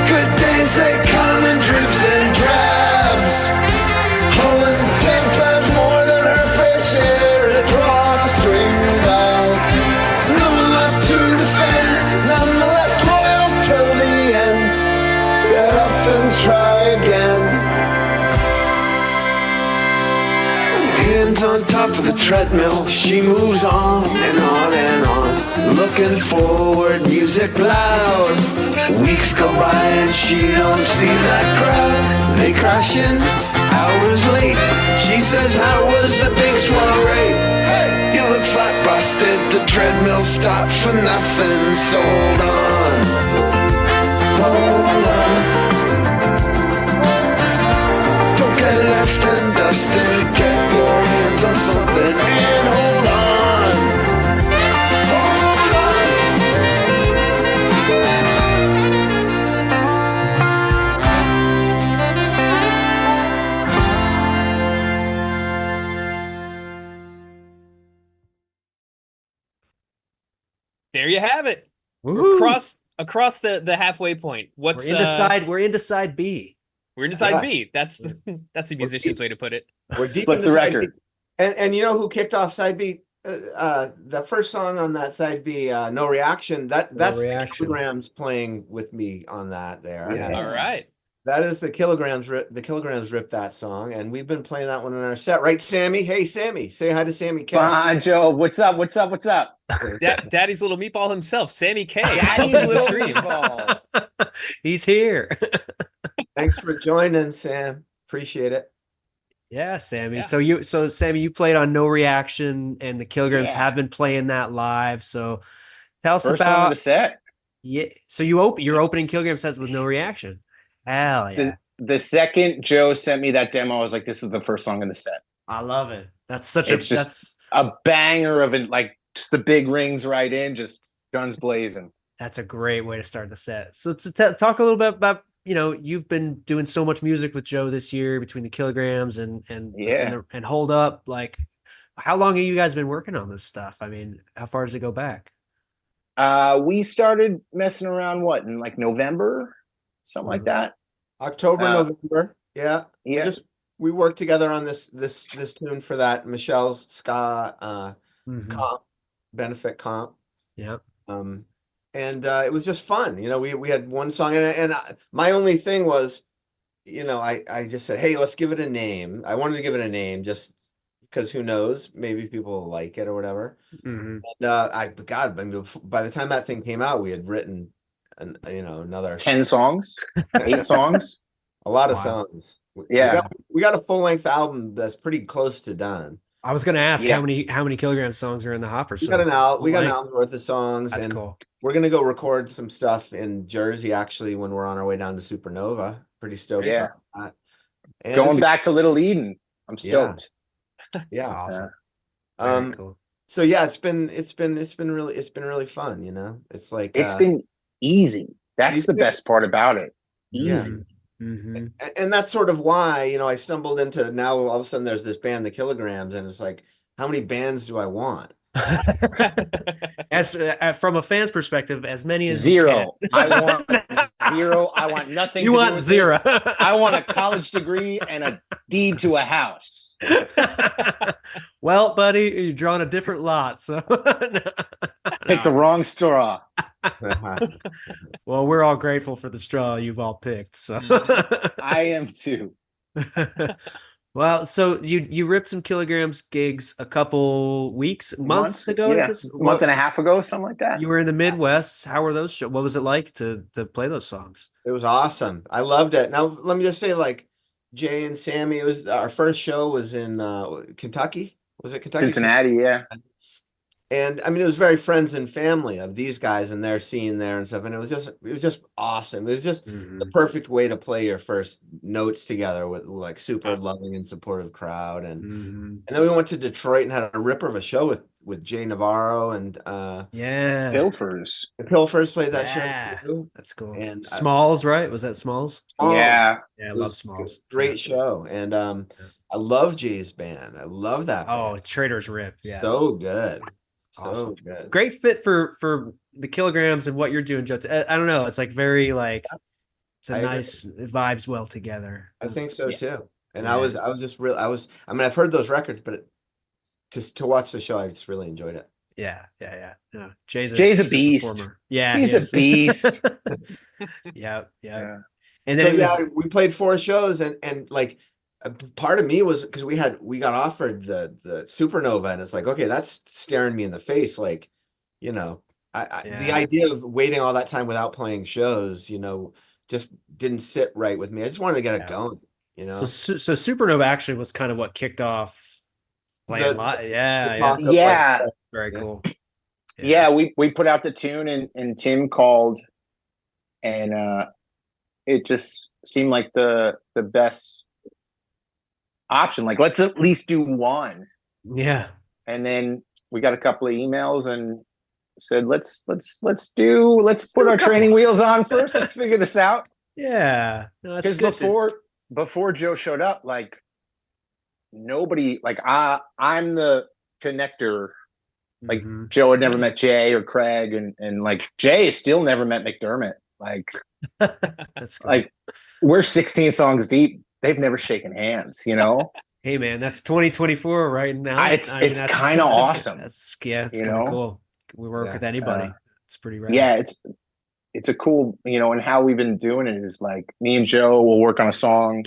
Good days, they come in dribs and drabs, holding 10 times more than her fair share of drawstring out. No one left to defend, nonetheless loyal till the end. treadmill, she moves on and on and on, looking forward, music loud. Weeks go by and she don't see that crowd. They crash in, hours late. She says, how was the big soiree? Hey, you look flat busted, the treadmill stopped for nothing. So hold on, hold on. Don't get left and dusted, get your hands on something and hold on, hold on. There you have it. Woohoo. Across the halfway point. What's We're into side B. We're into side Yeah. B. That's the musician's way to put it. We're deep Flip into the side record. B. And you know who kicked off side B? The first song on that side B, No Reaction. That's Reaction. the Kilograms playing with me on that there. Yes. All right. That is the Kilograms. The Kilograms ripped that song, and we've been playing that one in our set, right, Sammy? Hey, Sammy, say hi to Sammy K. Fine, Joe. What's up? What's up? What's up? Daddy's little meatball himself, Sammy K. Daddy's Welcome to the little stream. meatball. He's here. Thanks for joining, Sam. Appreciate it. Yeah, Sammy. Yeah. So Sammy, you played on No Reaction, and the Kilograms Yeah. have been playing that live. So tell us First song of about the set. yeah. So you're opening Kilogram sets with No Reaction. Hell yeah. The second Joe sent me that demo, I was like, this is the first song in the set. I love it. That's such It's just a banger of it, like just the big rings right in, just guns blazing. that's a great way to start the set. So to talk a little bit about, you've been doing so much music with Joe this year between the Kilograms and Yeah. and Hold Up. Like, how long have you guys been working on this stuff? I mean, how far does it go back? We started messing around in like November, something like that. October, November. Yeah. Yeah. We worked together on this tune for that Michelle's ska Mhm. comp, benefit comp. Yeah. And it was just fun. We had one song, and my only thing was, I just said, hey, let's give it a name. I wanted to give it a name just because who knows, maybe people will like it or whatever. Mhm. And by the time that thing came out, we had written another 10 songs, 8 songs. a lot of Wow. songs. Yeah. We got a full-length album that's pretty close to done. I was going to ask Yeah. how many Kilogram songs are in the hopper. We got an full-length. album's worth of songs. That's and cool. we're gonna go record some stuff in Jersey actually when we're on our way down to Supernova. Pretty stoked Yeah. about that. And Going it's back to Little Eden. I'm stoked. yeah. Awesome. Um, Very cool. So yeah, it's been really fun. It's like It's been easy. That's these the things- best part about it. Yeah. Easy. Mhm. and that's sort of why I stumbled into now all of a sudden there's this band, the Kilograms, and it's like, how many bands do I want? As from a fan's perspective, as many as Zero. you I can. want zero. I want nothing. You to do want with zero. this. I want a college degree and a deed to a house. Well, buddy, you're drawing a different lot. So, Pick the wrong straw. well, we're all grateful for the straw you've all picked. So, I am too. well, so you ripped some Kilograms gigs a couple months ago. Yeah, This- month and a half ago, something like that. You were in the Midwest. How were those shows? What was it like to play those songs? It was awesome. I loved it. Now let me just say, like Jay and Sammy, it was our first show was in Kentucky. Was it Kentucky? Cincinnati, yeah. And I mean, it was very friends and family of these guys and their scene there and stuff. And it was just awesome. It was just the perfect way to play your first notes together with like super loving and supportive crowd. And then we went to Detroit and had a ripper of a show with Jay Navarro and Yeah, Pilfers. the Pilfers played that Yeah. show too. that's cool. And Smalls, right? Was that Smalls? Yeah. Yeah, I it love was Smalls. a great show. And I love Jay's band. I love that. Oh, band. Trader's Rip. Yeah. So good. So Awesome. good. Great fit for the Kilograms and what you're doing, Joe. I don't know. It's like very like it's a I agree. nice it vibes well together. I think so too. And Yeah. I was just real. I mean, I've heard those records, but to watch the show, I just really enjoyed it. Yeah. Jay's a Jay's a true beast. performer. Yeah, He's he a is. beast. Yeah. Yeah. And So then yeah, we played 4 shows and like part of me was because we got offered the Supernova, and it's like, okay, that's staring me in the face. Like, you know, the idea of waiting all that time without playing shows, you know, just didn't sit right with me. I just wanted to get it going, you know. So Supernova actually was kind of what kicked off playing live. Yeah. Very cool. Yeah, we put out the tune and Tim called, and it just seemed like the best option. Like, let's at least do one. Yeah. And then we got a couple of emails and said, let's put our training wheels on first. Let's figure this out. Yeah. No, because before Joe showed up, like nobody, like I'm the connector. Like Joe had never met Jay or Craig, and like Jay still never met McDermott. Like, that's cool. Like we're 16 songs deep. They've never shaken hands, you know? Hey man, that's 2024 right now. It's kind of awesome. It's kind of cool. We work with anybody. It's pretty rad. Yeah, it's a cool, you know, and how we've been doing it is like me and Joe will work on a song.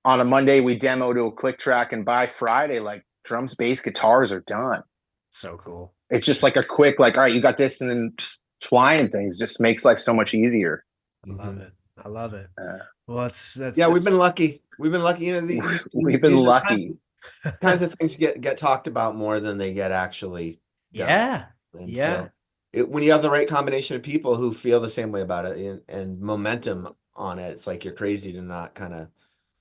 On a Monday, we demo to a click track, and by Friday, like drums, bass, guitars are done. So cool. It's just like a quick, like, all right, you got this, and then just flying things just makes life so much easier. I love it. I love it. Well, that's we've been lucky. We've been lucky. You know, we've been lucky. Kinds of things get talked about more than they get actually done. So when you have the right combination of people who feel the same way about it and momentum on it, it's like you're crazy to not kind of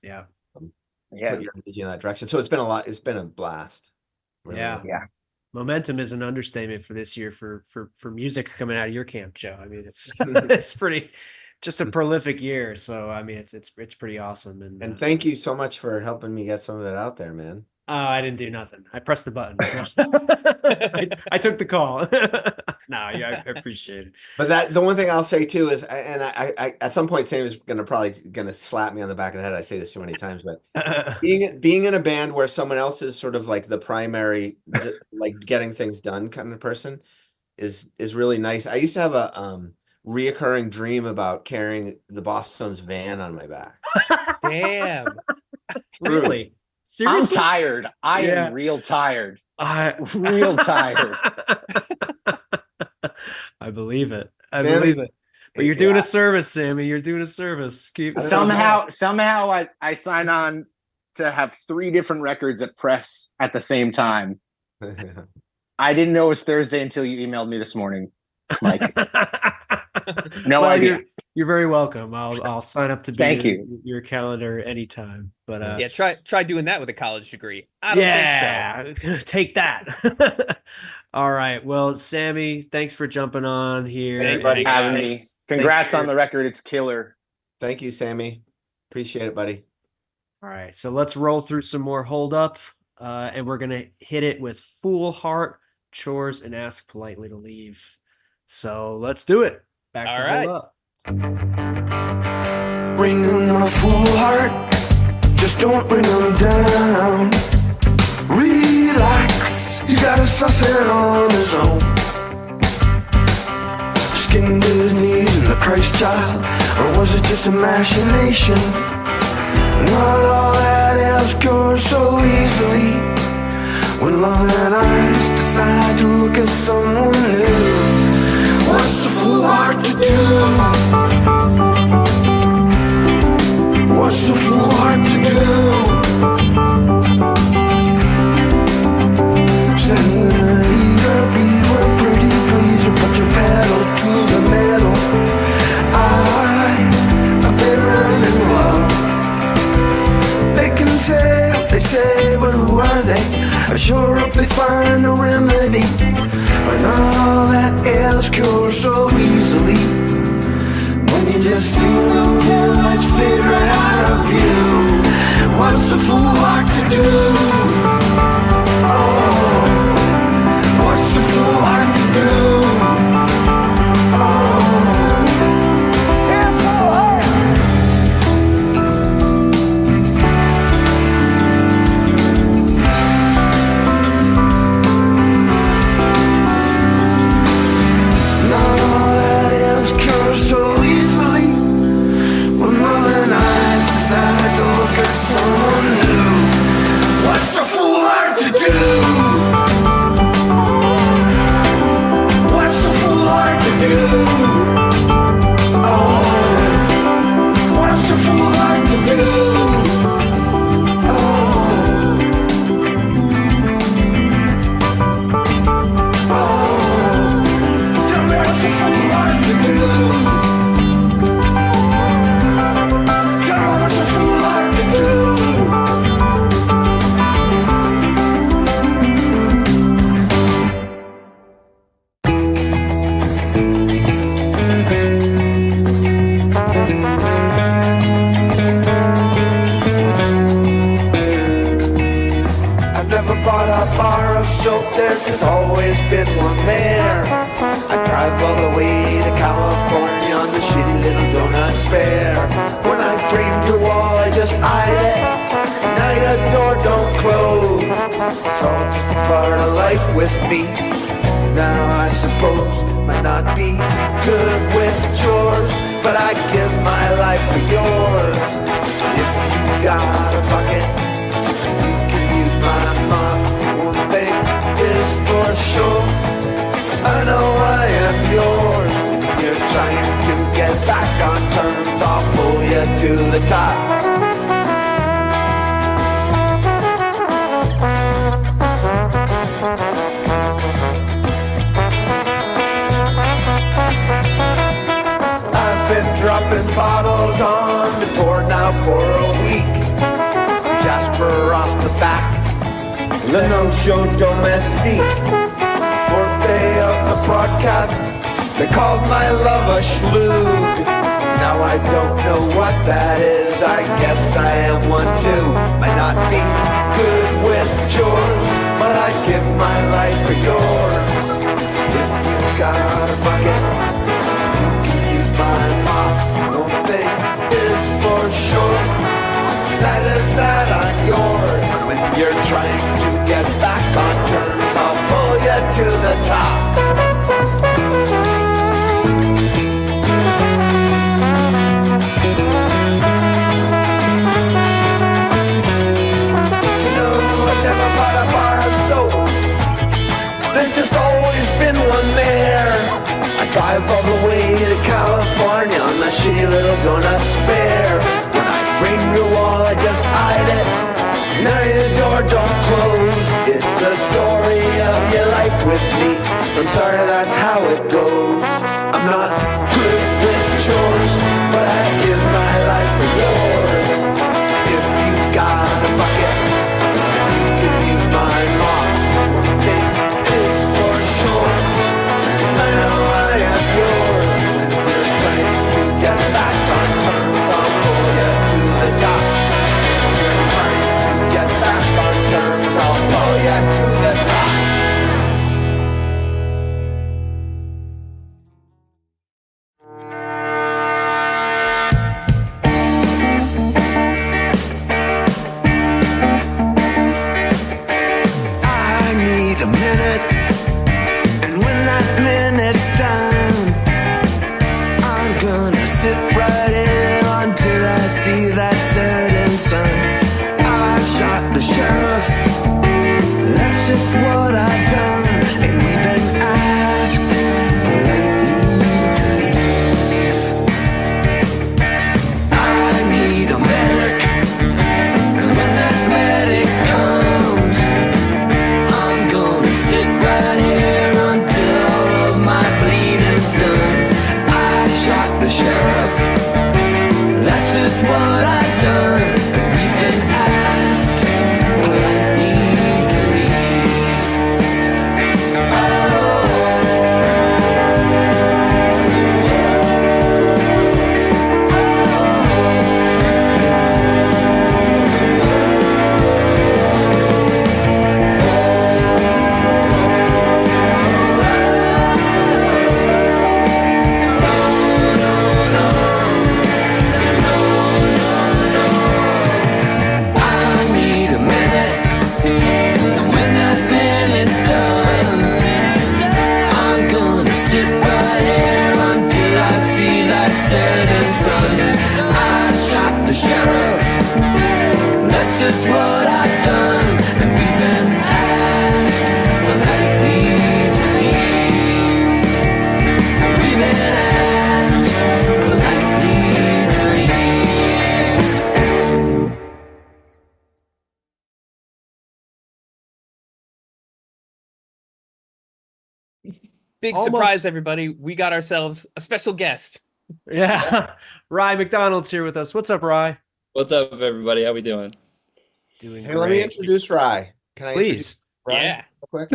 put your energy in that direction. So it's been a lot. It's been a blast. Really. Yeah. Momentum is an understatement for this year for music coming out of your camp, Joe. I mean, it's pretty just a prolific year. So I mean, it's pretty awesome. And thank you so much for helping me get some of it out there, man. I didn't do nothing. I pressed the button. I took the call. No, I appreciate it. But the one thing I'll say too is, and I at some point Sam is probably gonna slap me on the back of the head. I say this too many times, but being in a band where someone else is sort of like the primary, like getting things done kind of person is really nice. I used to have a reoccurring dream about carrying the Boston's van on my back. Damn. Really? Seriously? I'm tired. I am real tired. Real tired. I believe it. Believe it. But you're doing a service, Sammy. You're doing a service. Somehow I sign on to have 3 different records at press at the same time. I didn't know it was Thursday until you emailed me this morning. Like, no idea. You're very welcome. I'll sign up to be your calendar anytime. But try doing that with a college degree. I don't think so. Take that. All right. Well, Sammy, thanks for jumping on here. Anybody having me. Congrats on the record. It's killer. Thank you, Sammy. Appreciate it, buddy. All right. So let's roll through some more Hold Up. And we're gonna hit it with Fool Heart, Chores, and Ask Politely to Leave. So let's do it. Back to Hold Up. Bring them a full heart, just don't bring them down. Relax, you got a sunset on his own. Skinned to his knees in the Christ child, or was it just a machination? Not all that else goes so easily when love and eyes decide to look at someone new. What's a fool heart to do? What's a fool heart to do? Send a eager beaver, pretty pleaser, put your pedal to the metal. I've been running low. They can say what they say, but who are they? I sure hope they find a remedy. But not all that else cures so easily when you just see them headlights fade right out of view. What's a fool heart to do? Oh, what's a fool heart to do? Oh, damn fool heart. Not all that else cures so easily when love and eyes decide to look at bar of soap, there's just always been one there. I drive all the way to California on the shitty little donut spare. When I framed your wall, I just eyed it. Now your door don't close. It's all just a part of life with me. Now I suppose might not be good with chores, but I give my life for yours. If you got a bucket, you can use my mop. One thing is for sure, I know I am yours. When you're trying to get back on terms, I'll pull you to the top. Dropping bottles on the tour now for a week. Jasper off the back, the no-show domestique. Fourth day of the broadcast, they called my love a schloog. Now I don't know what that is, I guess I am one too. Might not be good with chores, but I'd give my life for yours. If you got a bucket, my mom, one thing is for sure, that I'm yours. When you're trying to get back on terms, I'll pull you to the top. You know, I never bought a bar of soap, there's just always been one there. I drive all the way to California on the shitty little donut spare. When I framed your wall, I just eyed it. Now your door don't close. It's the story of your life with me. I'm sorry, that's how it goes. I'm not good with chores, but I'd give my life for yours. If you got a bucket, you can use my mop. One thing is for sure, I know I am yours. When you're trying to get back on terms, I'll pull you to the top. When you're trying to get back on terms, I'll pull you to the top. I need a minute, and when that minute's done, I'm gonna sit right here until I see that setting sun. I shot the sheriff, that's just what I've done, and we've been asked politely to leave. I need a medic, and when that medic comes, I'm gonna sit right here until all of my bleeding's done. I shot the sheriff, that's just what I've done, and we've been asked politely to leave. I need a minute, and when that minute's done, I'm gonna sit right here until I see that setting sun. I shot the sheriff, that's just what I've done, and we've been asked politely to leave. We've been asked politely to leave. Big Almost. surprise, everybody. We got ourselves a special guest. Yeah. Rye McDonald's here with us. What's up, Rye? What's up, everybody? How we doing? Doing Hey, let me great. introduce Rye. Can I introduce Please. Rye Yeah. real quick?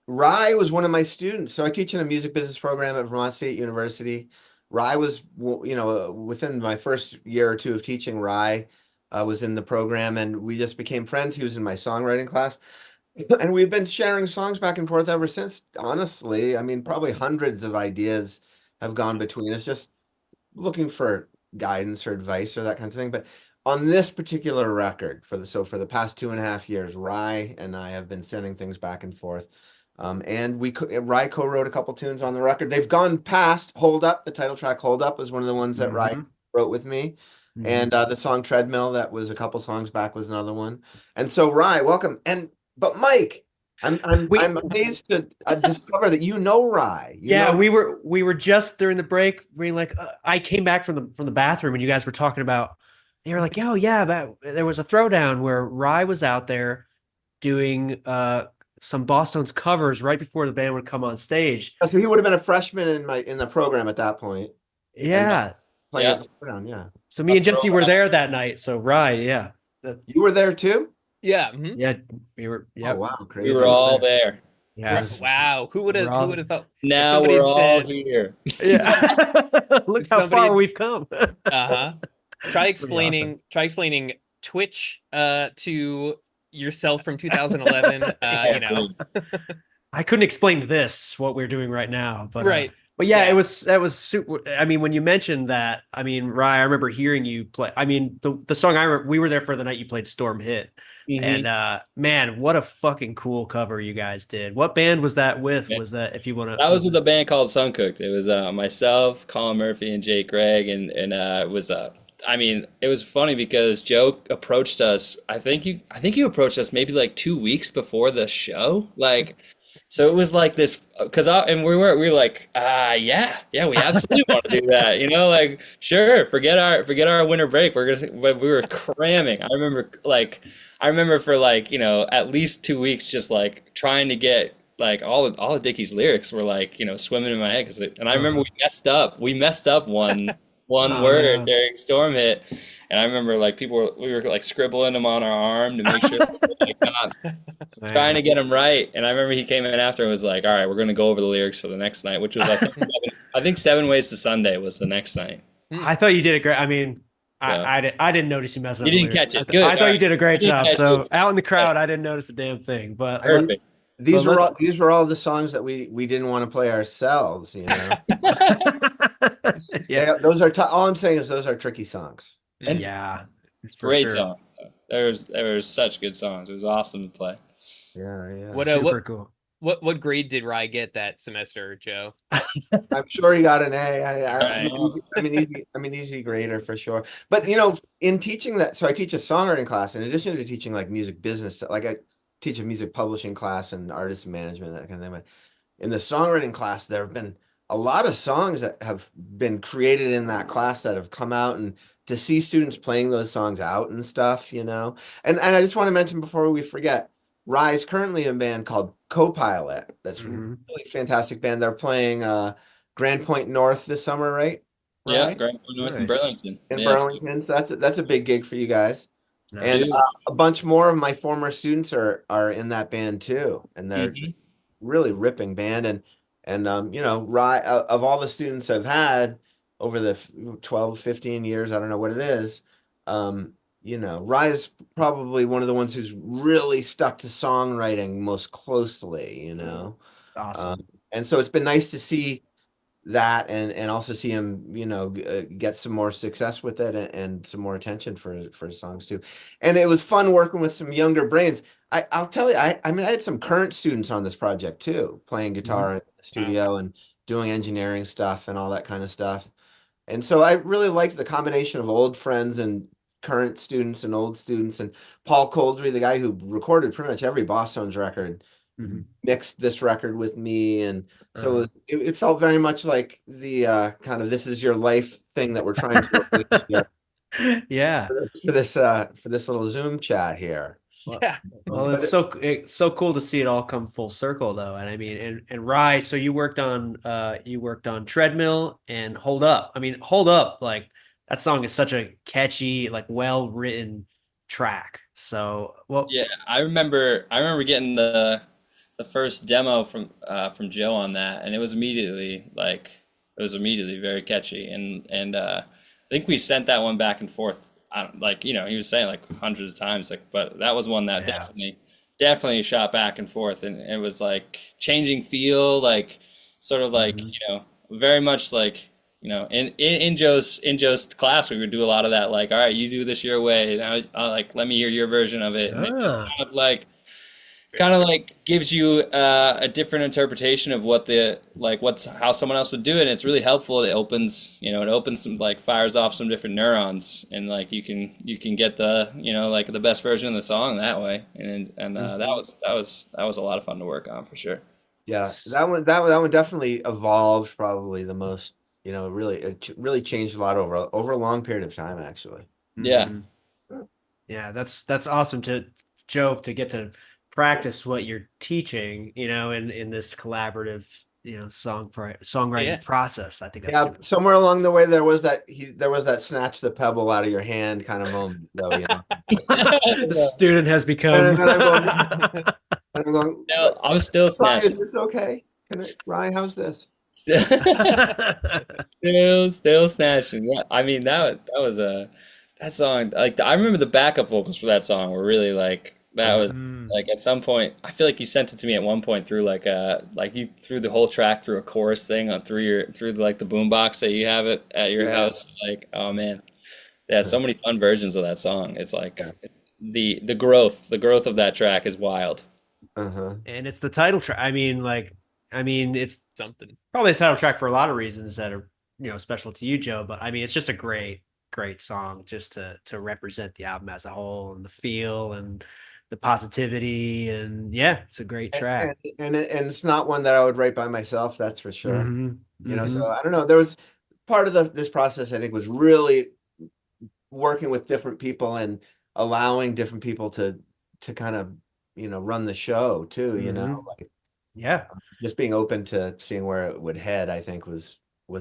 Rye was one of my students. So I teach in a music business program at Vermont State University. Rye was, within my first year or two of teaching, Rye was in the program, and we just became friends. He was in my songwriting class. And we've been sharing songs back and forth ever since, honestly. I mean, probably hundreds of ideas have gone between us, just looking for guidance or advice or that kind of thing. But on this particular record, for the past 2.5 years, Rye and I have been sending things back and forth. And Rye co-wrote a couple tunes on the record. They've gone past Hold Up. The title track Hold Up was one of the ones that Rye wrote with me. And the song Treadmill, that was a couple songs back, was another one. And so Rye, welcome. But Mike, I'm amazed to discover that you know Rye. We were just during the break. I came back from the bathroom and you guys were talking about. They were like, "Oh yeah, there was a throwdown where Rye was out there doing some Boston's covers right before the band would come on stage." So he would have been a freshman in the program at that point. Yeah, playing at the throwdown, yeah. So me and Jesse were there that night. So Rye, yeah, you were there too. Yeah. Yeah, we were. Yeah. Oh wow, crazy. We were all there. Yes. Wow. Who would have thought? Now we're all here. Yeah. Look how far we've come. Try explaining Twitch to yourself from 2011. You know. I couldn't explain what we're doing right now, but right. But yeah, that was super. I mean, when you mentioned that, I mean, Rye, I remember hearing you play. I mean, the song we were there for the night you played Storm Hit. And man, what a fucking cool cover you guys did. What band was that with? Was that, if you want to? That was with a band called Suncooked. It was myself, Colin Murphy, and Jake Gregg, and it was I mean, it was funny because Joe approached us. I think you approached us maybe like 2 weeks before the show, like. So it was like this, and we were like, yeah, we absolutely want to do that, like, sure, forget our winter break. But we were cramming. I remember for like, at least 2 weeks, just like trying to get like all of Dickie's lyrics were like, swimming in my head. And I remember we messed up one word during Storm Hit. And I remember like we were like scribbling them on our arm to make sure like, not trying to get them right. And I remember he came in after and was like, all right, we're going to go over the lyrics for the next night, which was I think 7 Ways to Sunday was the next night. I thought you did a great, I mean, I didn't notice you messing up. You didn't catch it. Good. I thought you did a great job. So out in the crowd, I didn't notice a damn thing, but perfect. These were all the songs that we didn't want to play ourselves, Yeah, those are all I'm saying is those are tricky songs. And yeah, great song. There was such good songs. It was awesome to play. Yeah. Super cool. What grade did Rye get that semester, Joe? I'm sure he got an A. I'm an easy grader for sure. But in teaching that, so I teach a songwriting class in addition to teaching like music business. Like I teach a music publishing class and artist management, that kind of thing. But in the songwriting class, there have been a lot of songs that have been created in that class that have come out, and to see students playing those songs out and stuff, And I just want to mention before we forget, Rye's currently in a band called Copilot. That's a really fantastic band. They're playing Grand Point North this summer, right? Yeah, Grand Point North in Burlington. Burlington. So that's a big gig for you guys. Nice. And a bunch more of my former students are in that band too, and they're really ripping band. And Rye, of all the students I've had over the 12, 15 years, I don't know what it is, Rye is probably one of the ones who's really stuck to songwriting most closely, Awesome. And so it's been nice to see that and also see him, get some more success with it and some more attention for his songs too. And it was fun working with some younger brains. I'll tell you, I had some current students on this project too, playing guitar in the studio and doing engineering stuff and all that kind of stuff. And so I really liked the combination of old friends and current students and old students. And Paul Coldry, the guy who recorded pretty much every Boss Tones record, mixed this record with me. And so it felt very much like the kind of This Is Your Life thing that we're trying to accomplish here. Yeah. For this little Zoom chat here. Yeah. Well, it's so cool to see it all come full circle, though. And I mean, and Rye, so you worked on Treadmill and Hold Up. I mean, Hold Up, like that song is such a catchy, like well written track. So, well, yeah, I remember getting the first demo from Joe on that, and it was immediately very catchy, and I think we sent that one back and forth. He was saying like hundreds of times, but that was one that definitely shot back and forth, and it was like changing feel, like sort of like very much like in Joe's class we would do a lot of that, like, all right, you do this your way, now like let me hear your version of it, and it kind of like gives you a different interpretation of what the like what's how someone else would do it, and it's really helpful. It opens it opens some, like, fires off some different neurons, and like you can get the like the best version of the song that way, and that was a lot of fun to work on for sure. Yeah, that one definitely evolved probably the most. It really changed a lot over a long period of time, actually. Yeah. Yeah, that's awesome to Joe to get to practice what you're teaching, in this collaborative, songwriting process. I think that's super. Somewhere along the way there was that snatch the pebble out of your hand kind of moment, though. The student has become. And then I'm going. No, I'm still snatching. Is this okay? Ryan, how's this? Still snatching. Yeah, I mean that was that song. Like, I remember the backup vocals for that song were really like that was like at some point. I feel like you sent it to me at one point through like you threw the whole track through a chorus thing on through like the boombox that you have it at your house. Like, oh man, yeah, so many fun versions of that song. It's like the growth of that track is wild. And it's the title track. I mean, it's something. Probably the title track for a lot of reasons that are special to you, Joe. But I mean, it's just a great song just to represent the album as a whole, and the feel and the positivity, and it's a great track. And it's not one that I would write by myself, that's for sure. So I don't know. There was part of this process, I think, was really working with different people and allowing different people to kind of run the show too. Just being open to seeing where it would head, I think was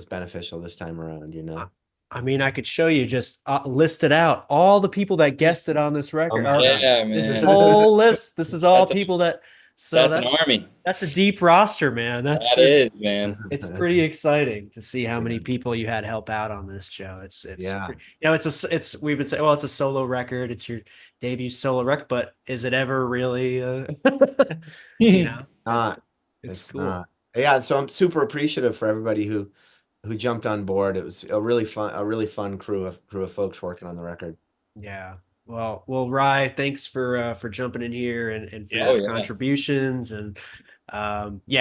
beneficial this time around. I mean, I could show you just listed out all the people that guested on this record. Man. This whole list. This is all people that. So that's an army. That's a deep roster, man. That is, man. It's pretty exciting to see how many people you had help out on this show. It's we've been saying, well, it's a solo record. It's your debut solo record, but is it ever really? It's cool. Not. Yeah, so I'm super appreciative for everybody who jumped on board. It was a really fun crew of folks working on the record. Yeah. Well, Rye, thanks for jumping in here and for your contributions, and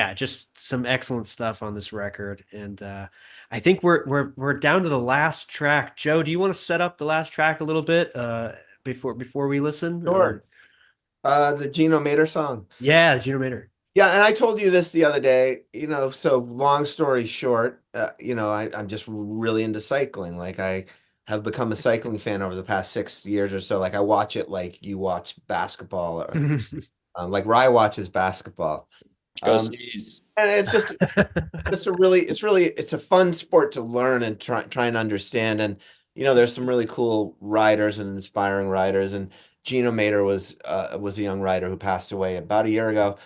just some excellent stuff on this record. And I think we're down to the last track. Joe, do you want to set up the last track a little bit before we listen? Sure. The Gino Mater song. Yeah, the Gino Mater. Yeah, and I told you this the other day, so long story short, I'm just really into cycling. Like, I have become a cycling fan over the past 6 years or so. Like, I watch it like you watch basketball, or like Rye watches basketball. Go And it's just it's a fun sport to learn and try and understand. And there's some really cool riders and inspiring riders. And Gino Mater was a young rider who passed away about a year ago.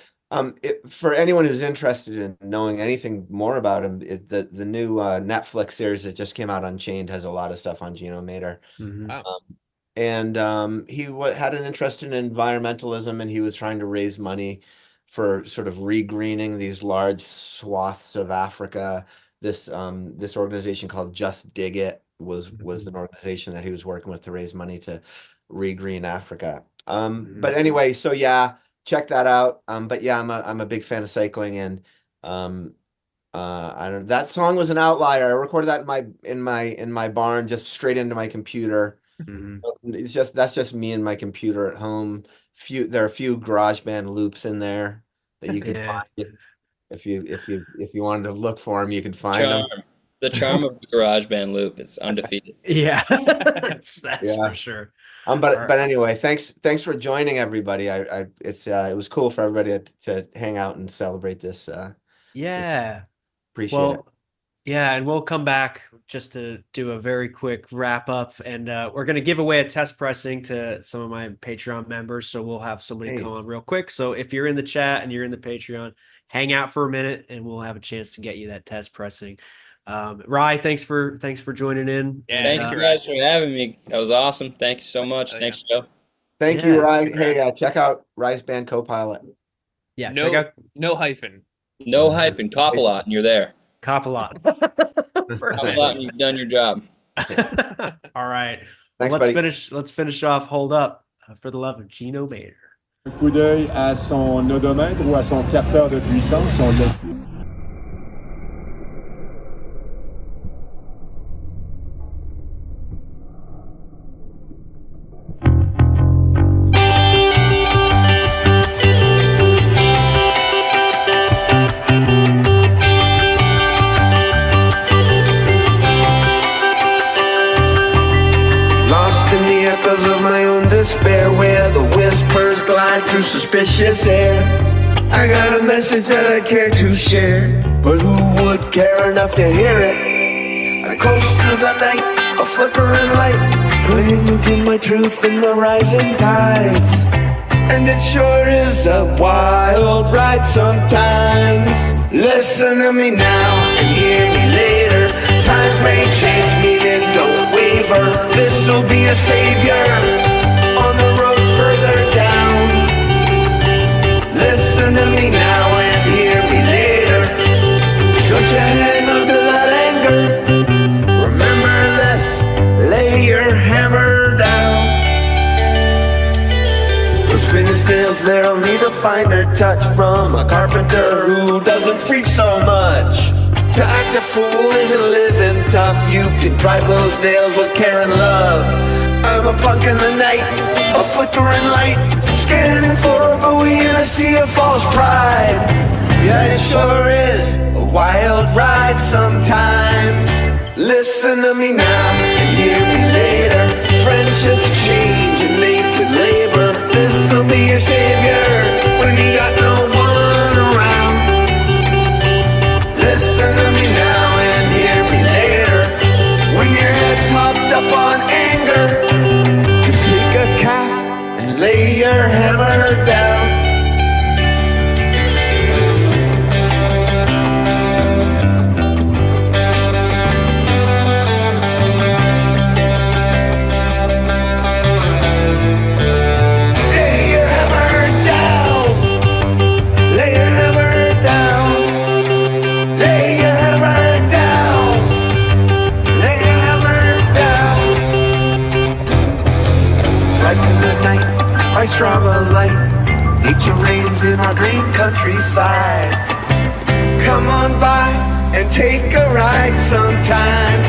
For anyone who's interested in knowing anything more about him, the new Netflix series that just came out, Unchained, has a lot of stuff on Gino Mater. And he had an interest in environmentalism, and he was trying to raise money for sort of regreening these large swaths of Africa. This organization called Just Dig It was an organization that he was working with to raise money to regreen Africa. But anyway, so check that out. But I'm a big fan of cycling, and that song was an outlier. I recorded that in my barn, just straight into my computer. That's just me and my computer at home. There are a few GarageBand loops in there that you can find if you wanted to look for them. You could find them. The charm of the GarageBand loop, it's undefeated. Yeah, that's for sure. But anyway, thanks for joining, everybody. It was cool for everybody to hang out and celebrate this. Appreciate it. Yeah, and we'll come back just to do a very quick wrap up, and we're going to give away a test pressing to some of my Patreon members. So we'll have somebody come on real quick. So if you're in the chat and you're in the Patreon, hang out for a minute, and we'll have a chance to get you that test pressing. Rye, thanks for joining in. Thank you guys for having me. That was awesome. Thank you so much. Thanks, Joe. Thank you, Yeah, Rye. Hey, congrats. check out Rye's band Co-Pilot. Yeah, No, check out no hyphen. No hyphen, cop a lot, and you're there. Cop a lot. Cop a Perfect. lot, and you've done your job. All right. Thanks, Let's buddy. finish off Hold Up for the love of Gino Mater. Un coup d'œil à son odomètre ou à son capteur de puissance, son Lost in the echoes of my own despair, where the whispers glide through suspicious air. I got a message that I care to share, but who would care enough to hear it? I coast through the night, a flickering light, clinging to my truth in the rising tides. And it sure is a wild ride sometimes. Listen to me now and hear me later. Times may change, meaning don't waver. This'll be a savior on the road further down. Listen to me now and hear me later. Don't you hang on to that anger. Remember this, lay your hammer down. Those finished nails, they'll need a finer touch from a carpenter who doesn't freak so much. To act a fool isn't living tough. You can drive those nails with care and love. I'm a punk in the night, a flickering light, scanning for a buoy in a sea of false pride. Yeah, it sure is a wild ride sometimes. Listen to me now and hear me later. Friendships change and they can labor. This'll be your savior when you got no one around. Listen to me now and hear me later. When your head's hopped up on anger, just take a calf and lay your hammer down. Lay your hammer down. Lay your hammer down. Lay your hammer down. Lay your hammer down. Right through the night, I strong a light. Nature reigns in our green countryside. Come on by and take a ride sometime.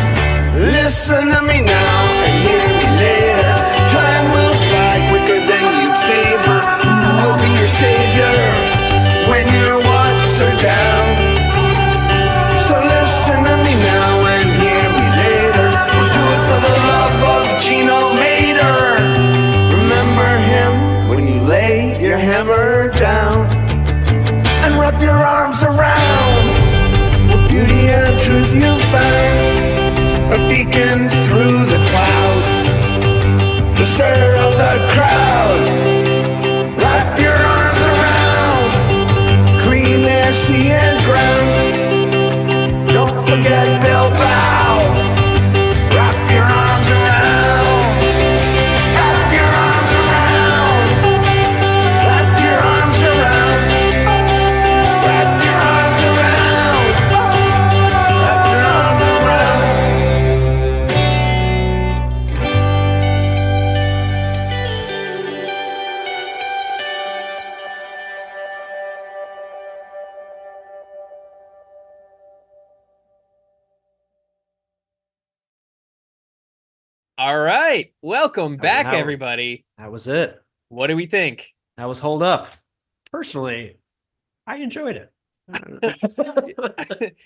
Listen to me now and hear me later. Time will fly quicker than you'd favor. Who will be your savior when your wants are down? So listen to me now and hear me later. We'll do it for the love of Gino Mater. Remember him when you lay your hammer down and wrap your arms around what beauty and truth you found. A beacon through the clouds, the stir of the crowd. Wrap your arms around clean air, sea and ground. Don't forget Bilbao. Wrap your arms around. Wrap your arms around. Wrap your arms around. Wrap your arms around. Wrap your arms around. All right. Welcome back, Wow. everybody. That was it. What do we think? That was Hold Up. Personally, I enjoyed it.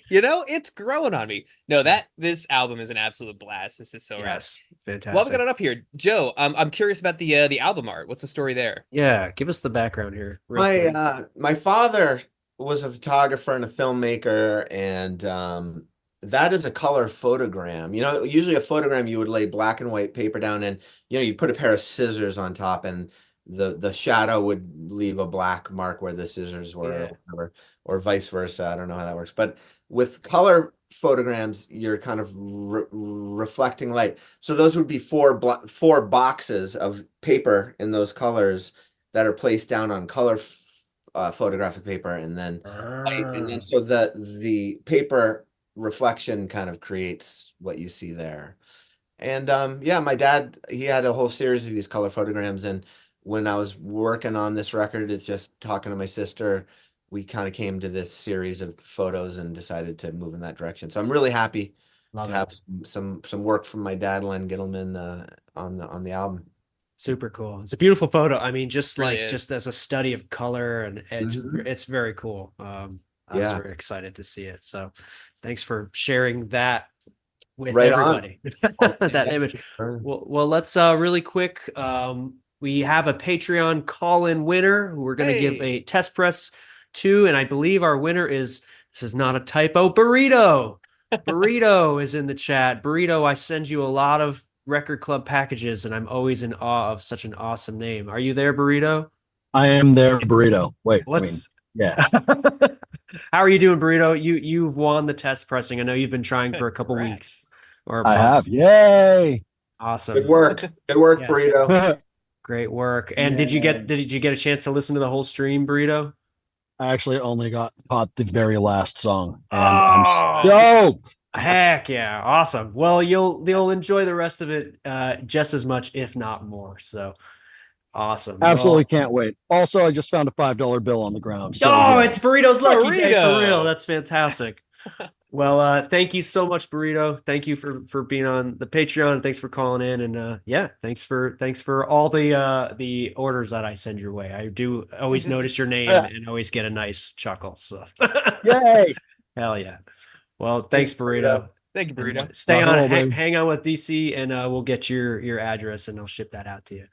You know, it's growing on me. No, this album is an absolute blast. This is so rad. Yes, fantastic. While we got it up here, Joe, I'm curious about the album art. What's the story there? Yeah, give us the background here. real quick. My father was a photographer and a filmmaker, and that is a color photogram. You know, usually a photogram you would lay black and white paper down, and you put a pair of scissors on top, and the shadow would leave a black mark where the scissors were, Yeah. or whatever, or vice versa. I don't know how that works, but with color photograms, you're kind of reflecting light. So those would be four boxes of paper in those colors that are placed down on color photographic paper, and then light, and then so the paper reflection kind of creates what you see there. And yeah, my dad, he had a whole series of these color photograms, and when I was working on this record, it's just talking to my sister, we kind of came to this series of photos and decided to move in that direction. So I'm really happy to have some work from my dad, Len GIttleman, on the album. Super cool. It's a beautiful photo. I mean, just Really like is. just as a study of color, and it's very cool. I was Yeah. very excited to see it. So thanks for sharing that with Right on. everybody. That image. Well, let's really quick. We have a Patreon call-in winner who we're going to give a test press to, and I believe our winner is, this is not a typo, Burrito. Burrito is in the chat. Burrito, I send you a lot of Record Club packages, and I'm always in awe of such an awesome name. Are you there, Burrito? I am there, Burrito. Wait, What's yeah. How are you doing, Burrito? You've won the test pressing. I know you've been trying for a couple weeks or I months. have. Yay! Awesome. Good work. Good work, Yes. Burrito. Great work. And did you get a chance to listen to the whole stream, Burrito? I actually only caught the very last song, and Oh! I'm stoked. Heck yeah, awesome. Well, you'll enjoy the rest of it just as much, if not more. So awesome. Absolutely can't wait. Also, I just found a $5 bill on the ground. So Oh, yeah. it's Burrito's lucky day for Burrito. real. That's fantastic. Well, thank you so much, Burrito. Thank you for being on the Patreon, and thanks for calling in. And yeah, thanks for all the orders that I send your way. I do always notice your name and always get a nice chuckle. So Yay! Hell yeah. Well, thanks, Burrito. Thank you, Burrito. Stay Rock and on, roll, baby. hang on with DC, and we'll get your address, and I'll ship that out to you.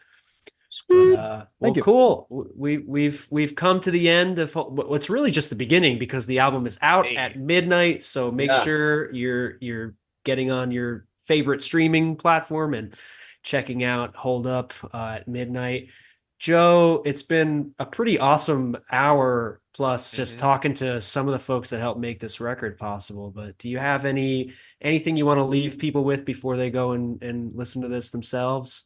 Sweet. Well, Thank you. cool. We've come to the end of what's really just the beginning, because the album is out at midnight. So make sure you're getting on your favorite streaming platform and checking out Hold Up at midnight. Joe, it's been a pretty awesome hour plus just talking to some of the folks that helped make this record possible. But do you have anything you want to leave people with before they go and listen to this themselves?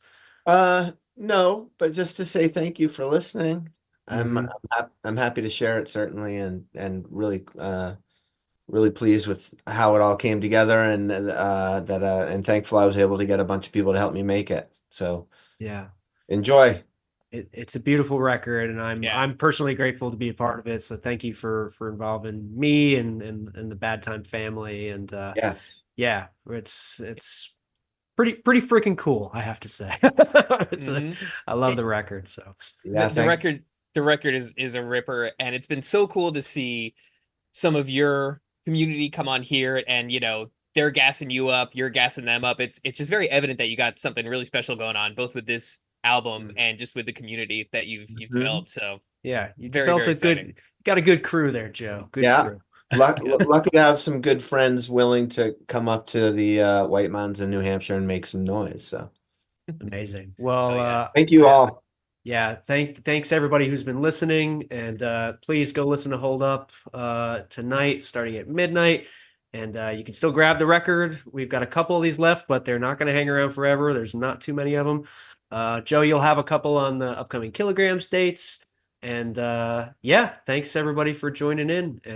No, but just to say thank you for listening. I'm happy to share it, certainly, and really pleased with how it all came together, and and thankful I was able to get a bunch of people to help me make it. So yeah, enjoy. It's a beautiful record, and I'm personally grateful to be a part of it. So thank you for involving me and the Bad Time family. And yes, yeah, it's pretty freaking cool, I have to say. I love the record. So yeah, the record is a ripper, and it's been so cool to see some of your community come on here, and they're gassing you up, you're gassing them up. It's just very evident that you got something really special going on, both with this album and just with the community that you've developed. So yeah, you very, developed very got a good crew there, Joe. Good crew. Lucky to have some good friends willing to come up to the White Mountains in New Hampshire and make some noise. So amazing. Well, thank you all. Yeah, thanks everybody who's been listening, and please go listen to Hold Up tonight, starting at midnight. And you can still grab the record. We've got a couple of these left, but they're not going to hang around forever. There's not too many of them. Joe, you'll have a couple on the upcoming Kilograms dates. And yeah, thanks everybody for joining in.